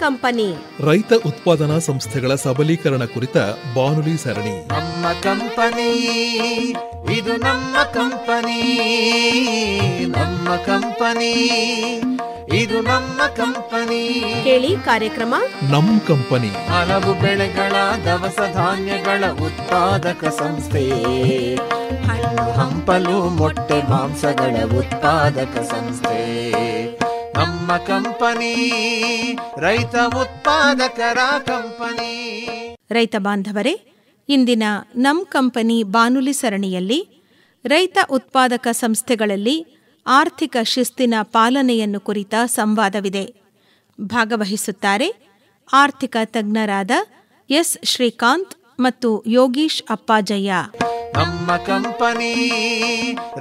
Company, ರೈತ ಉತ್ಪಾದನಾ ಸಂಸ್ಥೆಗಳ ಸಬಲೀಕರಣ ಕುರಿತ ಬಾನುಲಿ ಸರಣಿ. ನಮ್ಮ ಕಂಪನಿ, ಇದು ನಮ್ಮ ಕಂಪನಿ, ನಮ್ಮ ಕಂಪನಿ, ಇದು ನಮ್ಮ ಕಂಪನಿ. ಕೇಳಿ ಕಾರ್ಯಕ್ರಮ ನಮ್ ಕಂಪನಿ. ಹಲವು ಬೆಳೆಗಳ ದವಸ ಧಾನ್ಯಗಳ ಉತ್ಪಾದಕ ಸಂಸ್ಥೆ, ಹಣ್ಣು ಹಂಪಲು ಮೊಟ್ಟೆ ಮಾಂಸಗಳ ಉತ್ಪಾದಕ ಸಂಸ್ಥೆ. ನಮ್ಮ ಕಂಪನಿ ರೈತ ಉತ್ಪಾದಕರ ಕಂಪನಿ. ರೈತ ಬಾಂಧವರೇ, ಇಂದಿನ ನಮ್ ಕಂಪನಿ ಬಾನುಲಿ ಸರಣಿಯಲ್ಲಿ ರೈತ ಉತ್ಪಾದಕ ಸಂಸ್ಥೆಗಳಲ್ಲಿ ಆರ್ಥಿಕ ಶಿಸ್ತಿನ ಪಾಲನೆಯನ್ನು ಕುರಿತ ಸಂವಾದವಿದೆ. ಭಾಗವಹಿಸುತ್ತಾರೆ ಆರ್ಥಿಕ ತಜ್ಞರಾದ ಎಸ್ ಶ್ರೀಕಾಂತ್ ಮತ್ತು ಯೋಗೀಶ್ ಅಪ್ಪಾಜಯ್ಯ. ನಮ್ಮ ಕಂಪನಿ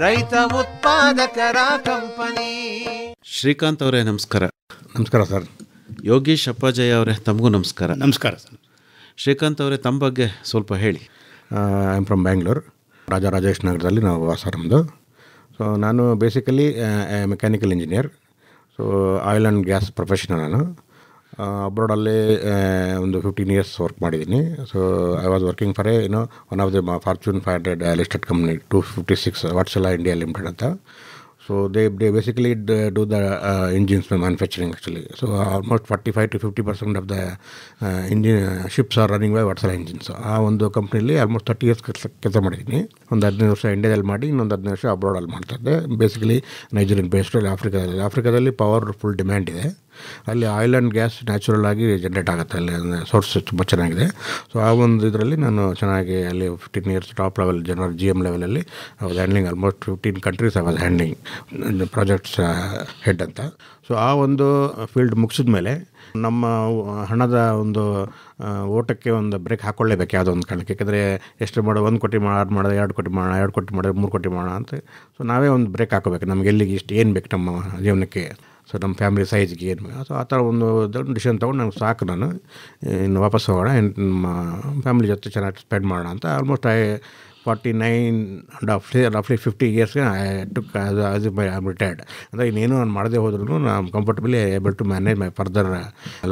ರೈತ ಉತ್ಪಾದಕರ ಕಂಪನಿ. ಶ್ರೀಕಾಂತ್ ಅವರೇ ನಮಸ್ಕಾರ. ನಮಸ್ಕಾರ ಸರ್. ಯೋಗೀಶ್ ಅಪ್ಪಾಜಯ್ಯ ಅವರೇ ತಮಗೂ ನಮಸ್ಕಾರ. ನಮಸ್ಕಾರ ಸರ್. ಶ್ರೀಕಾಂತ್ ಅವರೇ, ತಮ್ಮ ಬಗ್ಗೆ ಸ್ವಲ್ಪ ಹೇಳಿ. ಐ ಆಮ್ ಫ್ರಮ್ ಬ್ಯಾಂಗ್ಳೂರ್, ರಾಜರಾಜೇಶ್ ನಗರದಲ್ಲಿ ನಾವು ವಾಸ ನಮ್ಮದು. ಸೊ ನಾನು basically mechanical engineer. So oil and gas professional. ನಾನು ಅಬ್ರಾಡಲ್ಲಿ ಒಂದು 15 years ವರ್ಕ್ ಮಾಡಿದ್ದೀನಿ. So I was working for one of the Fortune 500 listed company 256 Wartsila India limited ಅಂತ. So they basically do the engines manufacturing actually. So almost 45 to 50% of the engine ships are running by Wärtsilä engines. ಆ ಒಂದು ಕಂಪ್ನಿಲಿ almost 30 years ಕೆಲಸ ಮಾಡಿದ್ದೀನಿ. ಒಂದು 15 ವರ್ಷ ಇಂಡಿಯಾದಲ್ಲಿ ಮಾಡಿ, ಇನ್ನೊಂದು 15 ವರ್ಷ ಅಬ್ರಾಡಲ್ಲಿ ಮಾಡ್ತಾಯಿದ್ದೆ. ಬೇಸಿಕಲಿ ನೈಜೀರಿಯನ್ ಬೇಸ್ಡ್ ಆಫ್ರಿಕಾದಲ್ಲಿ ಪವರ್ಫುಲ್ ಡಿಮ್ಯಾಂಡ್ ಇದೆ. ಅಲ್ಲಿ ಆಯಿಲ್ ಆ್ಯಂಡ್ ಗ್ಯಾಸ್ ನ್ಯಾಚುರಲ್ ಆಗಿ ಜನ್ರೇಟ್ ಆಗುತ್ತೆ, ಅಲ್ಲಿ ಸೋರ್ಸ್ ತುಂಬ ಚೆನ್ನಾಗಿದೆ. ಸೊ ಆ ಒಂದು ಇದರಲ್ಲಿ ನಾನು ಚೆನ್ನಾಗಿ ಅಲ್ಲಿ 15 years top level general GM ಲೆವೆಲಲ್ಲಿ I was handling almost 15 countries. I was handling projects head ಅಂತ. ಸೊ ಆ ಒಂದು ಫೀಲ್ಡ್ ಮುಗಿಸಿದ ಮೇಲೆ ನಮ್ಮ ಹಣದ ಒಂದು ಓಟಕ್ಕೆ ಒಂದು ಬ್ರೇಕ್ ಹಾಕ್ಕೊಳ್ಳೇಬೇಕು ಯಾವುದೋ ಒಂದು ಕಾರಣಕ್ಕೆ. ಯಾಕೆಂದರೆ ಎಷ್ಟು ಮಾಡೋ 1 ಕೋಟಿ ಮಾಡೋದು 2 ಕೋಟಿ ಮಾಡೋಣ, 2 ಕೋಟಿ ಮಾಡೋದು 3 ಕೋಟಿ ಮಾಡೋಣ ಅಂತ. ಸೊ ನಾವೇ ಒಂದು ಬ್ರೇಕ್ ಹಾಕೋಬೇಕು. ನಮ್ಗೆ ಎಲ್ಲಿಗೆ ಇಷ್ಟು ಏನು ಬೇಕು ನಮ್ಮ ಜೀವನಕ್ಕೆ, ಸೊ ನಮ್ಮ ಫ್ಯಾಮಿಲಿ ಸೈಜ್ಗೆ ಏನು ಬೇಕು. ಸೊ ಆ ಥರ ಒಂದು ದೊಡ್ಡ ಡಿಸಿಷನ್ ತೊಗೊಂಡು ನಂಗೆ ಸಾಕು, ನಾನು ಇನ್ನು ವಾಪಸ್ ಹೋಗೋಣ, ನಮ್ಮ ಫ್ಯಾಮಿಲಿ ಜೊತೆ ಚೆನ್ನಾಗಿ ಸ್ಪೆಂಡ್ ಮಾಡೋಣ ಅಂತ. ಆಲ್ಮೋಸ್ಟ್ 49 ರಫ್ಲಿ 50 years I took as retired. ಅಂದರೆ ಇನ್ನೇನು ನಾನು ಮಾಡದೇ ಹೋದ್ರೂ ನಾನು comfortably able to manage my further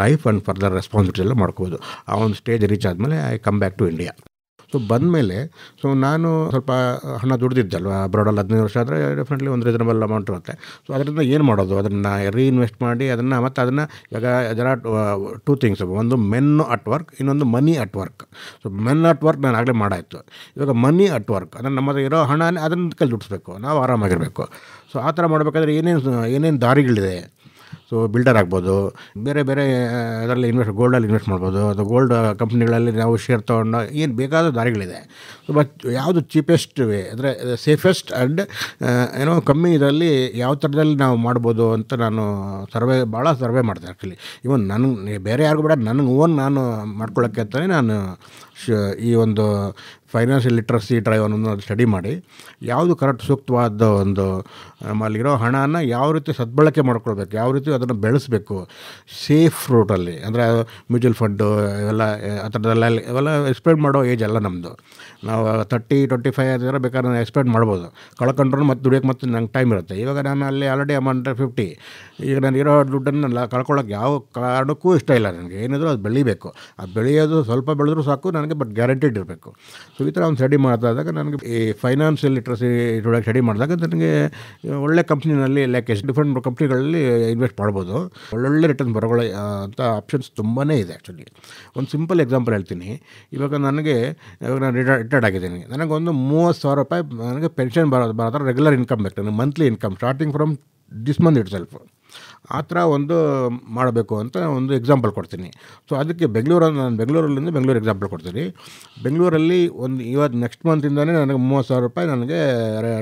life and further responsibility ಎಲ್ಲ ಮಾಡ್ಕೋಬೋದು. ಆ ಒಂದು ಸ್ಟೇಜ್ ರೀಚ್ ಆದಮೇಲೆ I come back to India. So ಬಂದಮೇಲೆ ಸೊ ನಾನು ಸ್ವಲ್ಪ ಹಣ ದುಡ್ದಿದ್ದಲ್ವ ಅಬ್ರಾಡಲ್ಲಿ 15 ವರ್ಷ ಆದರೆ ಡೆಫಿನೆಟ್ಲಿ ಒಂದು ರೀಸನಬಲ್ ಅಮೌಂಟ್ ಇರುತ್ತೆ. ಸೊ ಅದರಿಂದ ಏನು ಮಾಡೋದು, ಅದನ್ನು ರೀಇನ್ವೆಸ್ಟ್ ಮಾಡಿ ಅದನ್ನು ಮತ್ತು ಅದನ್ನು ಇವಾಗ ಅದರ 2 things. ಒಂದು ಮೆನ್ ಅಟ್ ವರ್ಕ್, ಇನ್ನೊಂದು ಮನಿ at work. So men at work ನಾನು ಆಗಲೇ ಮಾಡಾಯಿತು. ಇವಾಗ ಮನಿ ಅಟ್ ವರ್ಕ್ ಅಂದರೆ ನಮ್ಮದು ಇರೋ ಹಣನೇ ಅದನ್ನು ಕೈಲಿ ದುಡಿಸ್ಬೇಕು, ನಾವು ಆರಾಮಾಗಿರಬೇಕು. ಸೊ ಆ ಥರ ಮಾಡಬೇಕಾದ್ರೆ ಏನೇನು ದಾರಿಗಳಿದೆ. ಸೊ ಬಿಲ್ಡರ್ ಆಗ್ಬೋದು, ಬೇರೆ ಬೇರೆ ಅದರಲ್ಲಿ ಗೋಲ್ಡಲ್ಲಿ ಇನ್ವೆಸ್ಟ್ ಮಾಡ್ಬೋದು. ಅದು ಗೋಲ್ಡ್ ಕಂಪ್ನಿಗಳಲ್ಲಿ ನಾವು ಶೇರ್ ತೊಗೊಂಡು ಏನು ಬೇಕಾದ ದಾರಿಗಳಿದೆ. ಸೊ ಬಟ್ ಯಾವುದು ಚೀಪೆಸ್ಟ್ ವೇ ಅಂದರೆ ಸೇಫೆಸ್ಟ್ ಆ್ಯಂಡ್ ಕಮ್ಮಿ ಇದರಲ್ಲಿ ಯಾವ ಥರದಲ್ಲಿ ನಾವು ಮಾಡ್ಬೋದು ಅಂತ ನಾನು ಭಾಳ ಸರ್ವೆ ಮಾಡ್ತೀನಿ. ಆ್ಯಕ್ಚುಲಿ ಇವನ್ ನನಗೆ ಬೇರೆ ಯಾರಿಗೂ ಬೇಡ, ನನಗೆ ನಾನು ಮಾಡ್ಕೊಳ್ಳೋಕ್ಕೆ ಅಂತಲೇ ನಾನು ಈ ಒಂದು ಫೈನಾನ್ಷಿಯಲ್ ಲಿಟ್ರಸಿ ಡ್ರೈವ್ ಅನ್ನೋದು ಸ್ಟಡಿ ಮಾಡಿ ಯಾವುದು ಕರೆಕ್ಟ್ ಸೂಕ್ತವಾದ ಒಂದು ನಮ್ಮಲ್ಲಿರೋ ಹಣನ ಯಾವ ರೀತಿ ಸದ್ಬಳಕೆ ಮಾಡ್ಕೊಳ್ಬೇಕು, ಯಾವ ರೀತಿ ಅದನ್ನು ಬೆಳೆಸಬೇಕು ಸೇಫ್ ರೂಟಲ್ಲಿ. ಅಂದರೆ ಮ್ಯೂಚುವಲ್ ಫಂಡು ಇವೆಲ್ಲ ಆ ಥರದ್ದೆಲ್ಲ ಇವೆಲ್ಲ ಎಕ್ಸ್ಪೆಕ್ಟ್ ಮಾಡೋ ಏಜ್ ಅಲ್ಲ ನಮ್ಮದು. ನಾವು 30-25 ಆಗಿದ್ರೆ ಬೇಕಾದ್ರೆ ನಾನು ಎಕ್ಸ್ಪೆಕ್ಟ್ ಮಾಡ್ಬೋದು, ಕಳ್ಕೊಂಡ್ರೂ ಮತ್ತು ದುಡಿಯೋಕ್ಕೆ ಮತ್ತು ನಂಗೆ ಟೈಮ್ ಇರುತ್ತೆ. ಇವಾಗ ನಾನು ಅಲ್ಲಿ ಆಲ್ರೆಡಿ ಅಮೌಂಟ್ 50. ಈಗ ನಾನು ಇರೋ ದುಡ್ಡನ್ನು ಕಳ್ಕೊಳ್ಳೋಕೆ ಯಾವ ಕಾರಣಕ್ಕೂ ಇಷ್ಟ ಇಲ್ಲ ನನಗೆ. ಏನಿದ್ರು ಅದು ಬೆಳಿಬೇಕು, ಅದು ಬೆಳೆಯೋದು ಸ್ವಲ್ಪ ಬೆಳೆದ್ರೂ ಸಾಕು ನನಗೆ, ಬಟ್ ಗ್ಯಾರಂಟಿಡ್ ಇರಬೇಕು. ಸೊ ಈ ಥರ ಒಂದು ಸ್ಟಡಿ ಮಾಡ್ತಾಯಿದ್ದಾಗ ನನಗೆ ಈ ಫೈನಾನ್ಷಿಯಲ್ ಲಿಟ್ರಸಿ ಇದರೊಳಗೆ ಸ್ಟಡಿ ಮಾಡಿದಾಗ ನನಗೆ ಒಳ್ಳೆ ಕಂಪ್ನಿನಲ್ಲಿ ಲೈಕ್ ಡಿಫ್ರೆಂಟ್ ಕಂಪ್ನಿಗಳಲ್ಲಿ ಇನ್ವೆಸ್ಟ್ ಮಾಡ್ಬೋದು, ಒಳ್ಳೊಳ್ಳೆ ರಿಟರ್ನ್ ಬರೋಗಳ ಅಂತ ಆಪ್ಷನ್ಸ್ ತುಂಬಾ ಇದೆ. ಆ್ಯಕ್ಚುಲಿ ಒಂದು ಸಿಂಪಲ್ ಎಕ್ಸಾಂಪಲ್ ಹೇಳ್ತೀನಿ. ಇವಾಗ ನಾನು ರಿಟೈರ್ಡ್ ಆಗಿದ್ದೀನಿ, ನನಗೊಂದು 30,000 ರೂಪಾಯಿ ನನಗೆ ಪೆನ್ಷನ್ ಬರೋ ರೆಗ್ಯುಲರ್ ಇನ್ಕಮ್ ಬೇಕು, ನನಗೆ monthly income starting from this month it self. ಆ ಥರ ಒಂದು ಮಾಡಬೇಕು ಅಂತ ಒಂದು ಎಕ್ಸಾಂಪಲ್ ಕೊಡ್ತೀನಿ. ಸೊ ಅದಕ್ಕೆ ನಾನು ಬೆಂಗಳೂರು ಎಕ್ಸಾಂಪಲ್ ಕೊಡ್ತೀನಿ. ಬೆಂಗಳೂರಲ್ಲಿ ಇವತ್ತು ನೆಕ್ಸ್ಟ್ ಮಂತಿಂದಲೇ ನನಗೆ 30,000 ರೂಪಾಯಿ ನನಗೆ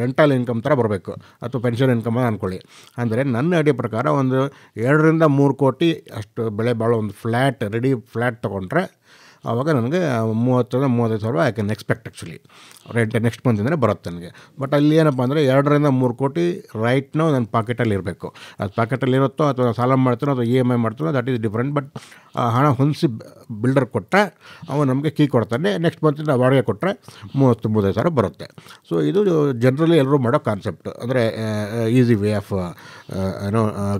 ರೆಂಟಲ್ ಇನ್ಕಮ್ ಥರ ಬರಬೇಕು, ಅಥವಾ ಪೆನ್ಷನ್ ಇನ್ಕಮ್ ಅಂದ್ಕೊಳ್ಳಿ. ಅಂದರೆ ನನ್ನ ಐಡಿಯಾ ಪ್ರಕಾರ ಒಂದು 2 ರಿಂದ 3 ಕೋಟಿ ಅಷ್ಟು ಬೆಳೆ ಬಾಳೋ ಒಂದು ರೆಡಿ ಫ್ಲ್ಯಾಟ್ ತೊಗೊಂಡ್ರೆ ಆವಾಗ ನನಗೆ 30-35 I can expect actually rent next month ಅಂದರೆ ಬರುತ್ತೆ ನನಗೆ. ಬಟ್ ಅಲ್ಲಿ ಏನಪ್ಪ ಅಂದರೆ 2-3 ಕೋಟಿ ರೈಟ್ ನಾವು ನನ್ನ ಪಾಕೆಟಲ್ಲಿ ಇರಬೇಕು. ಅದು ಪಾಕೆಟಲ್ಲಿ ಇರುತ್ತೋ ಅಥವಾ ಸಾಲ ಮಾಡ್ತಾನೋ ಅಥವಾ EMI ಮಾಡ್ತಾನೋ ದಟ್ ಈಸ್ ಡಿಫ್ರೆಂಟ್. ಬಟ್ ಹಣ ಹೊಂದಿಸಿ ಬಿಲ್ಡರ್ ಕೊಟ್ಟರೆ ಅವನು ನಮಗೆ ಕೀ ಕೊಡ್ತಾನೆ, ನೆಕ್ಸ್ಟ್ ಮಂತಿಂದ ಬಾಡಿಗೆ ಕೊಟ್ಟರೆ 30-35 ಬರುತ್ತೆ. ಸೊ ಇದು ಜನರಲಿ ಎಲ್ಲರೂ ಮಾಡೋ ಕಾನ್ಸೆಪ್ಟ್, ಅಂದರೆ easy way of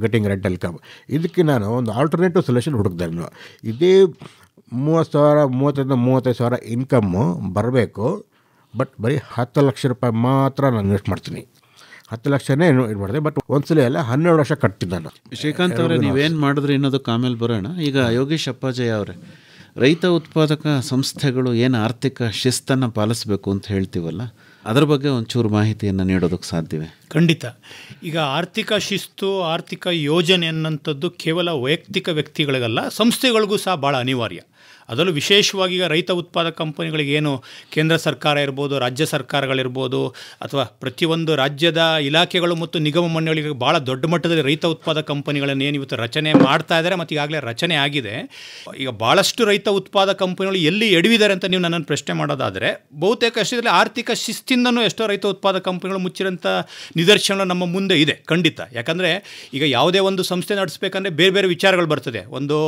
getting rental come. ಇದಕ್ಕೆ ನಾನು ಒಂದು ಆಲ್ಟರ್ನೇಟಿವ್ ಸೊಲ್ಯೂಷನ್ ಹುಡುಕ್ದೆ. ನಾನು ಇದೇ 30,000-35,000 ಇನ್ಕಮ್ಮು ಬರಬೇಕು, ಬಟ್ ಬರೀ 10 ಲಕ್ಷ ರೂಪಾಯಿ ಮಾತ್ರ ನಾನು ಇನ್ವೆಸ್ಟ್ ಮಾಡ್ತೀನಿ. 10 ಲಕ್ಷನೇ ಇದು ಮಾಡಿದೆ, ಬಟ್ ಒಂದ್ಸಲ ಅಲ್ಲ 12 ವರ್ಷ ಕಟ್ತೀನಿ ನಾನು. ಶ್ರೀಕಾಂತ್ ಅವರೇ, ನೀವೇನು ಮಾಡಿದ್ರಿ ಅನ್ನೋದಕ್ಕೆ ಆಮೇಲೆ ಬರೋಣ. ಈಗ ಯೋಗೀಶ್ ಅಪ್ಪಾಜಯ್ಯ ಅವರೇ, ರೈತ ಉತ್ಪಾದಕ ಸಂಸ್ಥೆಗಳು ಏನು ಆರ್ಥಿಕ ಶಿಸ್ತನ್ನು ಪಾಲಿಸಬೇಕು ಅಂತ ಹೇಳ್ತೀವಲ್ಲ, ಅದರ ಬಗ್ಗೆ ಒಂಚೂರು ಮಾಹಿತಿಯನ್ನು ನೀಡೋದಕ್ಕೆ ಸಾಧ್ಯವೇ? ಖಂಡಿತ. ಈಗ ಆರ್ಥಿಕ ಶಿಸ್ತು, ಆರ್ಥಿಕ ಯೋಜನೆ ಅನ್ನೋಂಥದ್ದು ಕೇವಲ ವೈಯಕ್ತಿಕ ವ್ಯಕ್ತಿಗಳಿಗಲ್ಲ, ಸಂಸ್ಥೆಗಳಿಗೂ ಸಹ ಭಾಳ ಅನಿವಾರ್ಯ. ಅದರಲ್ಲೂ ವಿಶೇಷವಾಗಿ ಈಗ ರೈತ ಉತ್ಪಾದಕ ಕಂಪನಿಗಳಿಗೆ ಏನು ಕೇಂದ್ರ ಸರ್ಕಾರ ಇರ್ಬೋದು, ರಾಜ್ಯ ಸರ್ಕಾರಗಳಿರ್ಬೋದು, ಅಥವಾ ಪ್ರತಿಯೊಂದು ರಾಜ್ಯದ ಇಲಾಖೆಗಳು ಮತ್ತು ನಿಗಮ ಮಂಡಳಿಗಳಿಗೆ ಭಾಳ ದೊಡ್ಡ ಮಟ್ಟದಲ್ಲಿ ರೈತ ಉತ್ಪಾದಕ ಕಂಪನಿಗಳನ್ನು ಏನು ಇವತ್ತು ರಚನೆ ಮಾಡ್ತಾ ಇದ್ದಾರೆ ಮತ್ತು ಈಗಾಗಲೇ ರಚನೆ ಆಗಿದೆ. ಈಗ ಭಾಳಷ್ಟು ರೈತ ಉತ್ಪಾದಕ ಕಂಪನಿಗಳು ಎಲ್ಲಿ ಎಡವಿದ್ದಾರೆ ಅಂತ ನೀವು ನನ್ನನ್ನು ಪ್ರಶ್ನೆ ಮಾಡೋದಾದರೆ, ಬಹುತೇಕ ಅಷ್ಟರಲ್ಲಿ ಆರ್ಥಿಕ ಶಿಸ್ತಿಂದನೂ ಎಷ್ಟೋ ರೈತ ಉತ್ಪಾದಕ ಕಂಪನಿಗಳು ಮುಚ್ಚಿರೋಂಥ ನಿದರ್ಶನಗಳು ನಮ್ಮ ಮುಂದೆ ಇದೆ. ಖಂಡಿತ. ಯಾಕಂದರೆ ಈಗ ಯಾವುದೇ ಒಂದು ಸಂಸ್ಥೆ ನಡೆಸಬೇಕಂದ್ರೆ ಬೇರೆ ಬೇರೆ ವಿಚಾರಗಳು ಬರ್ತದೆ. ಒಂದು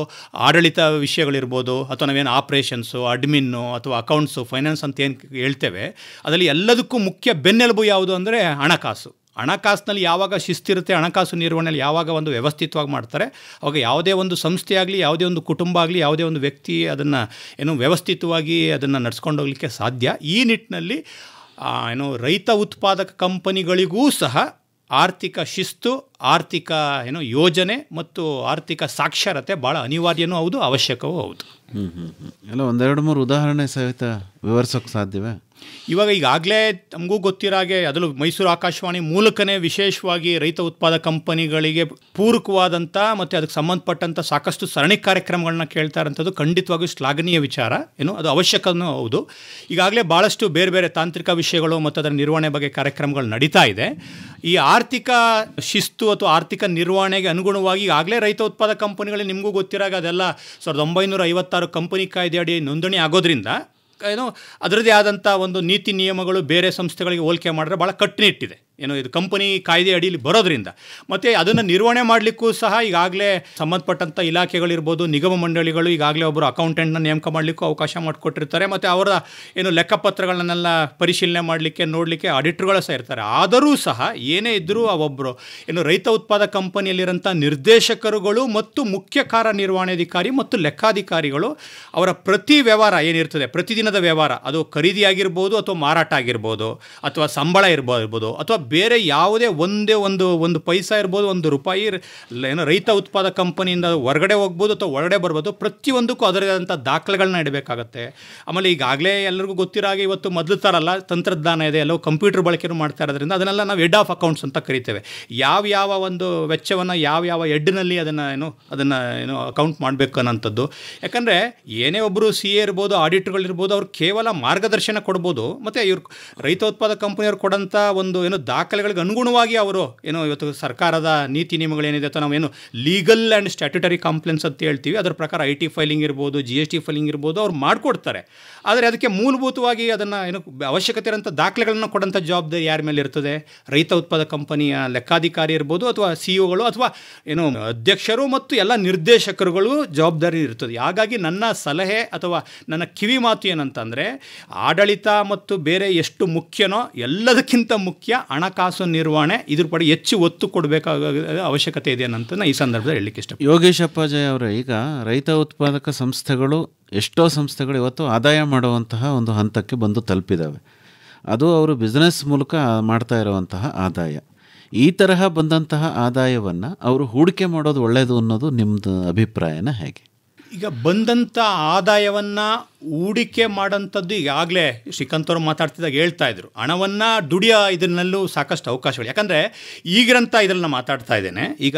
ಆಡಳಿತ ವಿಷಯಗಳಿರ್ಬೋದು, ಅಥವಾ ನಾವೇನು ಆಪ್ರೇಷನ್ಸು, ಅಡ್ಮಿನ್ನು ಅಥವಾ ಅಕೌಂಟ್ಸು, ಫೈನಾನ್ಸ್ ಅಂತ ಏನು ಹೇಳ್ತೇವೆ, ಅದರಲ್ಲಿ ಎಲ್ಲದಕ್ಕೂ ಮುಖ್ಯ ಬೆನ್ನೆಲುಬು ಯಾವುದು ಅಂದರೆ ಹಣಕಾಸು. ಹಣಕಾಸಿನಲ್ಲಿ ಯಾವಾಗ ಶಿಸ್ತಿರುತ್ತೆ, ಹಣಕಾಸು ನಿರ್ವಹಣೆಯಲ್ಲಿ ಯಾವಾಗ ಒಂದು ವ್ಯವಸ್ಥಿತವಾಗಿ ಮಾಡ್ತಾರೆ, ಅವಾಗ ಯಾವುದೇ ಒಂದು ಸಂಸ್ಥೆ ಆಗಲಿ, ಯಾವುದೇ ಒಂದು ಕುಟುಂಬ ಆಗಲಿ, ಯಾವುದೇ ಒಂದು ವ್ಯಕ್ತಿ ಅದನ್ನು ಏನು ವ್ಯವಸ್ಥಿತವಾಗಿ ಅದನ್ನು ನಡ್ಸ್ಕೊಂಡು ಹೋಗಲಿಕ್ಕೆ ಸಾಧ್ಯ. ಈ ನಿಟ್ಟಿನಲ್ಲಿ ರೈತ ಉತ್ಪಾದಕ ಕಂಪನಿಗಳಿಗೂ ಸಹ ಆರ್ಥಿಕ ಶಿಸ್ತು, ಆರ್ಥಿಕ ಯೋಜನೆ ಮತ್ತು ಆರ್ಥಿಕ ಸಾಕ್ಷರತೆ ಭಾಳ ಅನಿವಾರ್ಯನೂ ಹೌದು, ಅವಶ್ಯಕವೂ ಹೌದು. ಎಲ್ಲ 1-2-3 ಉದಾಹರಣೆ ಸಹಿತ ವಿವರಿಸೋಕ್ಕೆ ಸಾಧ್ಯವೇ? ಇವಾಗ ಈಗಾಗಲೇ ನಮಗೂ ಗೊತ್ತಿರಾಗೆ ಅದರಲ್ಲೂ ಮೈಸೂರು ಆಕಾಶವಾಣಿ ಮೂಲಕನೇ ವಿಶೇಷವಾಗಿ ರೈತ ಉತ್ಪಾದಕ ಕಂಪನಿಗಳಿಗೆ ಪೂರಕವಾದಂಥ ಮತ್ತು ಅದಕ್ಕೆ ಸಂಬಂಧಪಟ್ಟಂಥ ಸಾಕಷ್ಟು ಸರಣಿ ಕಾರ್ಯಕ್ರಮಗಳನ್ನ ಕೇಳ್ತಾ ಇರೋಂಥದ್ದು ಖಂಡಿತವಾಗಿಯೂ ಶ್ಲಾಘನೀಯ ವಿಚಾರ. ಅದು ಅವಶ್ಯಕನೂ ಹೌದು. ಈಗಾಗಲೇ ಭಾಳಷ್ಟು ಬೇರೆ ಬೇರೆ ತಾಂತ್ರಿಕ ವಿಷಯಗಳು ಮತ್ತು ಅದರ ನಿರ್ವಹಣೆ ಬಗ್ಗೆ ಕಾರ್ಯಕ್ರಮಗಳು ನಡೀತಾ ಇದೆ. ಈ ಆರ್ಥಿಕ ಶಿಸ್ತು ಅಥವಾ ಆರ್ಥಿಕ ನಿರ್ವಹಣೆಗೆ ಅನುಗುಣವಾಗಿ ಈಗಾಗಲೇ ರೈತ ಉತ್ಪಾದಕ ಕಂಪನಿಗಳಿಗೆ ನಿಮಗೂ ಗೊತ್ತಿರಾಗ ಅದೆಲ್ಲ 1956 ಕಂಪನಿ ಕಾಯ್ದೆ ಅಡಿ ನೋಂದಣಿ ಆಗೋದ್ರಿಂದ ಅದರದ್ದೇ ಆದಂಥ ಒಂದು ನೀತಿ ನಿಯಮಗಳು ಬೇರೆ ಸಂಸ್ಥೆಗಳಿಗೆ ಹೋಲಿಕೆ ಮಾಡಿದ್ರೆ ಭಾಳ ಕಟ್ಟುನಿಟ್ಟಿದೆ. ಇದು ಕಂಪನಿ ಕಾಯ್ದೆ ಅಡಿಯಲ್ಲಿ ಬರೋದ್ರಿಂದ ಮತ್ತು ಅದನ್ನು ನಿರ್ವಹಣೆ ಮಾಡಲಿಕ್ಕೂ ಸಹ ಈಗಾಗಲೇ ಸಂಬಂಧಪಟ್ಟಂಥ ಇಲಾಖೆಗಳಿರ್ಬೋದು, ನಿಗಮ ಮಂಡಳಿಗಳು ಈಗಾಗಲೇ ಒಬ್ಬರು ಅಕೌಂಟೆಂಟ್ನ ನೇಮಕ ಮಾಡಲಿಕ್ಕೂ ಅವಕಾಶ ಮಾಡಿಕೊಟ್ಟಿರ್ತಾರೆ. ಮತ್ತು ಅವರ ಲೆಕ್ಕಪತ್ರಗಳನ್ನೆಲ್ಲ ಪರಿಶೀಲನೆ ಮಾಡಲಿಕ್ಕೆ ನೋಡಲಿಕ್ಕೆ ಆಡಿಟ್ರುಗಳು ಸಹ ಇರ್ತಾರೆ. ಆದರೂ ಸಹ ಏನೇ ಇದ್ದರೂ ಒಬ್ಬರು ರೈತ ಉತ್ಪಾದಕ ಕಂಪನಿಯಲ್ಲಿರೋಂಥ ನಿರ್ದೇಶಕರುಗಳು ಮತ್ತು ಮುಖ್ಯ ಕಾರ್ಯನಿರ್ವಹಣಾಧಿಕಾರಿ ಮತ್ತು ಲೆಕ್ಕಾಧಿಕಾರಿಗಳು ಅವರ ಪ್ರತಿ ವ್ಯವಹಾರ ಏನಿರ್ತದೆ, ಪ್ರತಿದಿನದ ವ್ಯವಹಾರ, ಅದು ಖರೀದಿ ಆಗಿರ್ಬೋದು ಅಥವಾ ಮಾರಾಟ ಆಗಿರ್ಬೋದು ಅಥವಾ ಸಂಬಳ ಇರ್ಬೋದು ಅಥವಾ ಬೇರೆ ಯಾವುದೇ ಒಂದು ಪೈಸಾ ಇರ್ಬೋದು, ₹1 ರೈತ ಉತ್ಪಾದಕ ಕಂಪನಿಯಿಂದ ಹೊರಗಡೆ ಹೋಗ್ಬೋದು ಅಥವಾ ಒಳಗಡೆ ಬರ್ಬೋದು, ಪ್ರತಿಯೊಂದಕ್ಕೂ ಅದರದೇ ಆದಂಥ ದಾಖಲೆಗಳನ್ನ ಇಡಬೇಕಾಗತ್ತೆ. ಆಮೇಲೆ ಈಗಾಗಲೇ ಎಲ್ಲರಿಗೂ ಗೊತ್ತಿರಾಗೆ ಇವತ್ತು ಮೊದಲು ಥರಲ್ಲ, ತಂತ್ರಜ್ಞಾನ ಇದೆ, ಎಲ್ಲವೂ ಕಂಪ್ಯೂಟರ್ ಬಳಕೆನೂ ಮಾಡ್ತಾ ಇರೋದ್ರಿಂದ ಅದನ್ನೆಲ್ಲ ನಾವು ಹೆಡ್ ಆಫ್ ಅಕೌಂಟ್ಸ್ ಅಂತ ಕರಿತೇವೆ. ಯಾವ ಒಂದು ವೆಚ್ಚವನ್ನು ಯಾವ ಹೆಡ್ನಲ್ಲಿ ಅದನ್ನು ಅಕೌಂಟ್ ಮಾಡಬೇಕು ಅನ್ನೋಂಥದ್ದು. ಯಾಕಂದರೆ ಏನೇ ಒಬ್ಬರು CA ಇರ್ಬೋದು, ಆಡಿಟರ್ಗಳಿರ್ಬೋದು, ಅವ್ರು ಕೇವಲ ಮಾರ್ಗದರ್ಶನ ಕೊಡ್ಬೋದು, ಮತ್ತು ಇವ್ರು ರೈತ ಉತ್ಪಾದಕ ಕಂಪನಿಯವ್ರು ಕೊಡೋಂಥ ಒಂದು ದಾಖಲೆಗಳಿಗೆ ಅನುಗುಣವಾಗಿ ಅವರು ಇವತ್ತು ಸರ್ಕಾರದ ನೀತಿ ನಿಯಮಗಳೇನಿದೆ ಅಥವಾ ನಾವೇನು ಲೀಗಲ್ ಆ್ಯಂಡ್ ಸ್ಟ್ಯಾಟ್ಯುಟರಿ ಕಂಪ್ಲೇಂಟ್ಸ್ ಅಂತ ಹೇಳ್ತೀವಿ, ಅದರ ಪ್ರಕಾರ IT ಫೈಲಿಂಗ್ ಇರ್ಬೋದು, GST ಫೈಲಿಂಗ್ ಇರ್ಬೋದು, ಅವ್ರು ಮಾಡಿಕೊಡ್ತಾರೆ. ಆದರೆ ಅದಕ್ಕೆ ಮೂಲಭೂತವಾಗಿ ಅದನ್ನು ಅವಶ್ಯಕತೆ ಇರೋಂಥ ದಾಖಲೆಗಳನ್ನು ಕೊಡೋಂಥ ಜವಾಬ್ದಾರಿ ಯಾರ ಮೇಲೆ ಇರ್ತದೆ? ರೈತ ಉತ್ಪಾದಕ ಕಂಪನಿಯ ಲೆಕ್ಕಾಧಿಕಾರಿ ಇರ್ಬೋದು ಅಥವಾ CEOಗಳು ಅಥವಾ ಅಧ್ಯಕ್ಷರು ಮತ್ತು ಎಲ್ಲ ನಿರ್ದೇಶಕರುಗಳು ಜವಾಬ್ದಾರಿ ಇರ್ತದೆ. ಹಾಗಾಗಿ ನನ್ನ ಸಲಹೆ ಅಥವಾ ನನ್ನ ಕಿವಿ ಮಾತು ಏನಂತಂದರೆ, ಆಡಳಿತ ಮತ್ತು ಬೇರೆ ಎಷ್ಟು ಮುಖ್ಯನೋ ಎಲ್ಲದಕ್ಕಿಂತ ಮುಖ್ಯ ಹಣಕಾಸು ನಿರ್ವಹಣೆ, ಇದ್ರ ಪಡೆ ಹೆಚ್ಚು ಒತ್ತು ಕೊಡಬೇಕಾದ ಅವಶ್ಯಕತೆ ಇದೆ ಅಂತ ನಾನು ಈ ಸಂದರ್ಭದಲ್ಲಿ ಹೇಳಲಿಕ್ಕೆ ಇಷ್ಟ. ಯೋಗೀಶ್ ಅಪ್ಪಾಜಯ್ಯ ಅವರೇ, ಈಗ ರೈತ ಉತ್ಪಾದಕ ಸಂಸ್ಥೆಗಳು, ಎಷ್ಟೋ ಸಂಸ್ಥೆಗಳು ಇವತ್ತು ಆದಾಯ ಮಾಡುವಂತಹ ಒಂದು ಹಂತಕ್ಕೆ ಬಂದು ತಲುಪಿದ್ದಾವೆ. ಅದು ಅವರು ಬಿಸ್ನೆಸ್ ಮೂಲಕ ಮಾಡ್ತಾ ಇರುವಂತಹ ಆದಾಯ. ಈ ತರಹ ಬಂದಂತಹ ಆದಾಯವನ್ನು ಅವರು ಹೂಡಿಕೆ ಮಾಡೋದು ಒಳ್ಳೆಯದು ಅನ್ನೋದು ನಿಮ್ಮದು ಅಭಿಪ್ರಾಯನ ಹೇಗೆ? ಈಗ ಬಂದಂಥ ಆದಾಯವನ್ನು ಹೂಡಿಕೆ ಮಾಡೋಂಥದ್ದು ಈಗಾಗಲೇ ಶ್ರೀಕಾಂತ್ ಅವರು ಮಾತಾಡ್ತಿದ್ದಾಗ ಹೇಳ್ತಾ ಇದ್ರು, ಹಣವನ್ನು ದುಡಿಯೋ ಇದನ್ನಲ್ಲೂ ಸಾಕಷ್ಟು ಅವಕಾಶಗಳು. ಯಾಕಂದರೆ ಈಗಿರಂಥ ಇದನ್ನು ಮಾತಾಡ್ತಾ ಇದ್ದೇನೆ. ಈಗ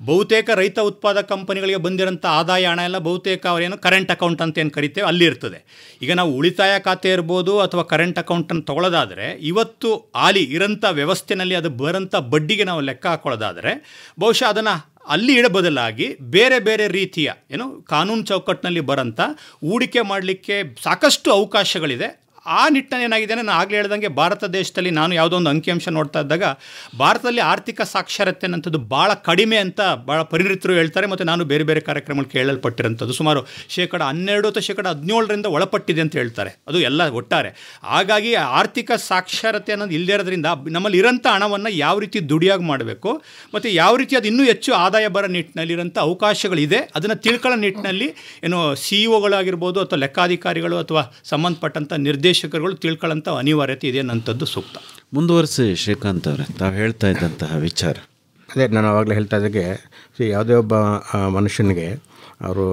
ಬಹುತೇಕ ರೈತ ಉತ್ಪಾದಕ ಕಂಪನಿಗಳಿಗೆ ಬಂದಿರೋಂಥ ಆದಾಯ ಹಣ ಎಲ್ಲ ಬಹುತೇಕ ಅವರೇನು ಕರೆಂಟ್ ಅಕೌಂಟ್ ಅಂತ ಏನು ಕರಿತೇವೆ ಅಲ್ಲಿ ಇರ್ತದೆ. ಈಗ ನಾವು ಉಳಿತಾಯ ಖಾತೆ ಇರ್ಬೋದು ಅಥವಾ ಕರೆಂಟ್ ಅಕೌಂಟನ್ನು ತೊಗೊಳ್ಳೋದಾದರೆ, ಇವತ್ತು ಹಾಲಿ ಇರೋಂಥ ವ್ಯವಸ್ಥೆಯಲ್ಲಿ ಅದು ಬರೋಂಥ ಬಡ್ಡಿಗೆ ನಾವು ಲೆಕ್ಕ ಹಾಕೊಳ್ಳೋದಾದರೆ ಬಹುಶಃ ಅದನ್ನು ಅಲ್ಲಿ ಇಡ ಬದಲಾಗಿ ಬೇರೆ ಬೇರೆ ರೀತಿಯ ಕಾನೂನು ಚೌಕಟ್ಟಿನಲ್ಲಿ ಬರೋಂಥ ಹೂಡಿಕೆ ಮಾಡಲಿಕ್ಕೆ ಸಾಕಷ್ಟು ಅವಕಾಶಗಳಿದೆ. ಆ ನಿಟ್ಟಿನಲ್ಲಿ ಏನಾಗಿದೆ, ನಾನು ಆಗಲೇ ಹೇಳ್ದಂಗೆ ಭಾರತ ದೇಶದಲ್ಲಿ ನಾನು ಯಾವುದೋ ಒಂದು ಅಂಕಿಅಂಶ ನೋಡ್ತಾ ಇದ್ದಾಗ ಭಾರತದಲ್ಲಿ ಆರ್ಥಿಕ ಸಾಕ್ಷರತೆ ಅನ್ನೋಂಥದ್ದು ಭಾಳ ಕಡಿಮೆ ಅಂತ ಭಾಳ ಪರಿಣಿತರು ಹೇಳ್ತಾರೆ. ಮತ್ತು ನಾನು ಬೇರೆ ಬೇರೆ ಕಾರ್ಯಕ್ರಮಗಳು ಕೇಳಲ್ಪಟ್ಟಿರೋಂಥದ್ದು ಸುಮಾರು 12% ಅಥವಾ 17% ಒಳಪಟ್ಟಿದೆ ಅಂತ ಹೇಳ್ತಾರೆ, ಅದು ಎಲ್ಲ ಒಟ್ಟಾರೆ. ಹಾಗಾಗಿ ಆರ್ಥಿಕ ಸಾಕ್ಷರತೆ ಅನ್ನೋದು ಇಲ್ಲದೇ ಇರೋದ್ರಿಂದ ನಮ್ಮಲ್ಲಿ ಇರೋಂಥ ಹಣವನ್ನು ಯಾವ ರೀತಿ ದುಡಿಯಾಗಿ ಮಾಡಬೇಕು ಮತ್ತು ಯಾವ ರೀತಿ ಅದು ಇನ್ನೂ ಹೆಚ್ಚು ಆದಾಯ ಬರೋ ನಿಟ್ಟಿನಲ್ಲಿರೋಂಥ ಅವಕಾಶಗಳಿದೆ, ಅದನ್ನು ತಿಳ್ಕೊಳ್ಳೋ ನಿಟ್ಟಿನಲ್ಲಿ CEO ಅಥವಾ ಲೆಕ್ಕಾಧಿಕಾರಿಗಳು ಅಥವಾ ಸಂಬಂಧಪಟ್ಟಂಥ ನಿರ್ದೇಶಕರುಗಳು ತಿಳ್ಕೊಳ್ಳೋಂಥ ಅನಿವಾರ್ಯತೆ ಇದೆ ಅನ್ನೋಂಥದ್ದು ಸೂಕ್ತ. ಮುಂದುವರಿಸಿ ಶ್ರೀಕಾಂತ್ ಅವರೇ, ತಾವು ಹೇಳ್ತಾ ಇದ್ದಂತಹ ವಿಚಾರ. ಅದೇ ನಾನು ಆವಾಗಲೇ ಹೇಳ್ತಾ ಇದ್ದಾಗೆ, ಯಾವುದೇ ಒಬ್ಬ ಮನುಷ್ಯನಿಗೆ ಅವರು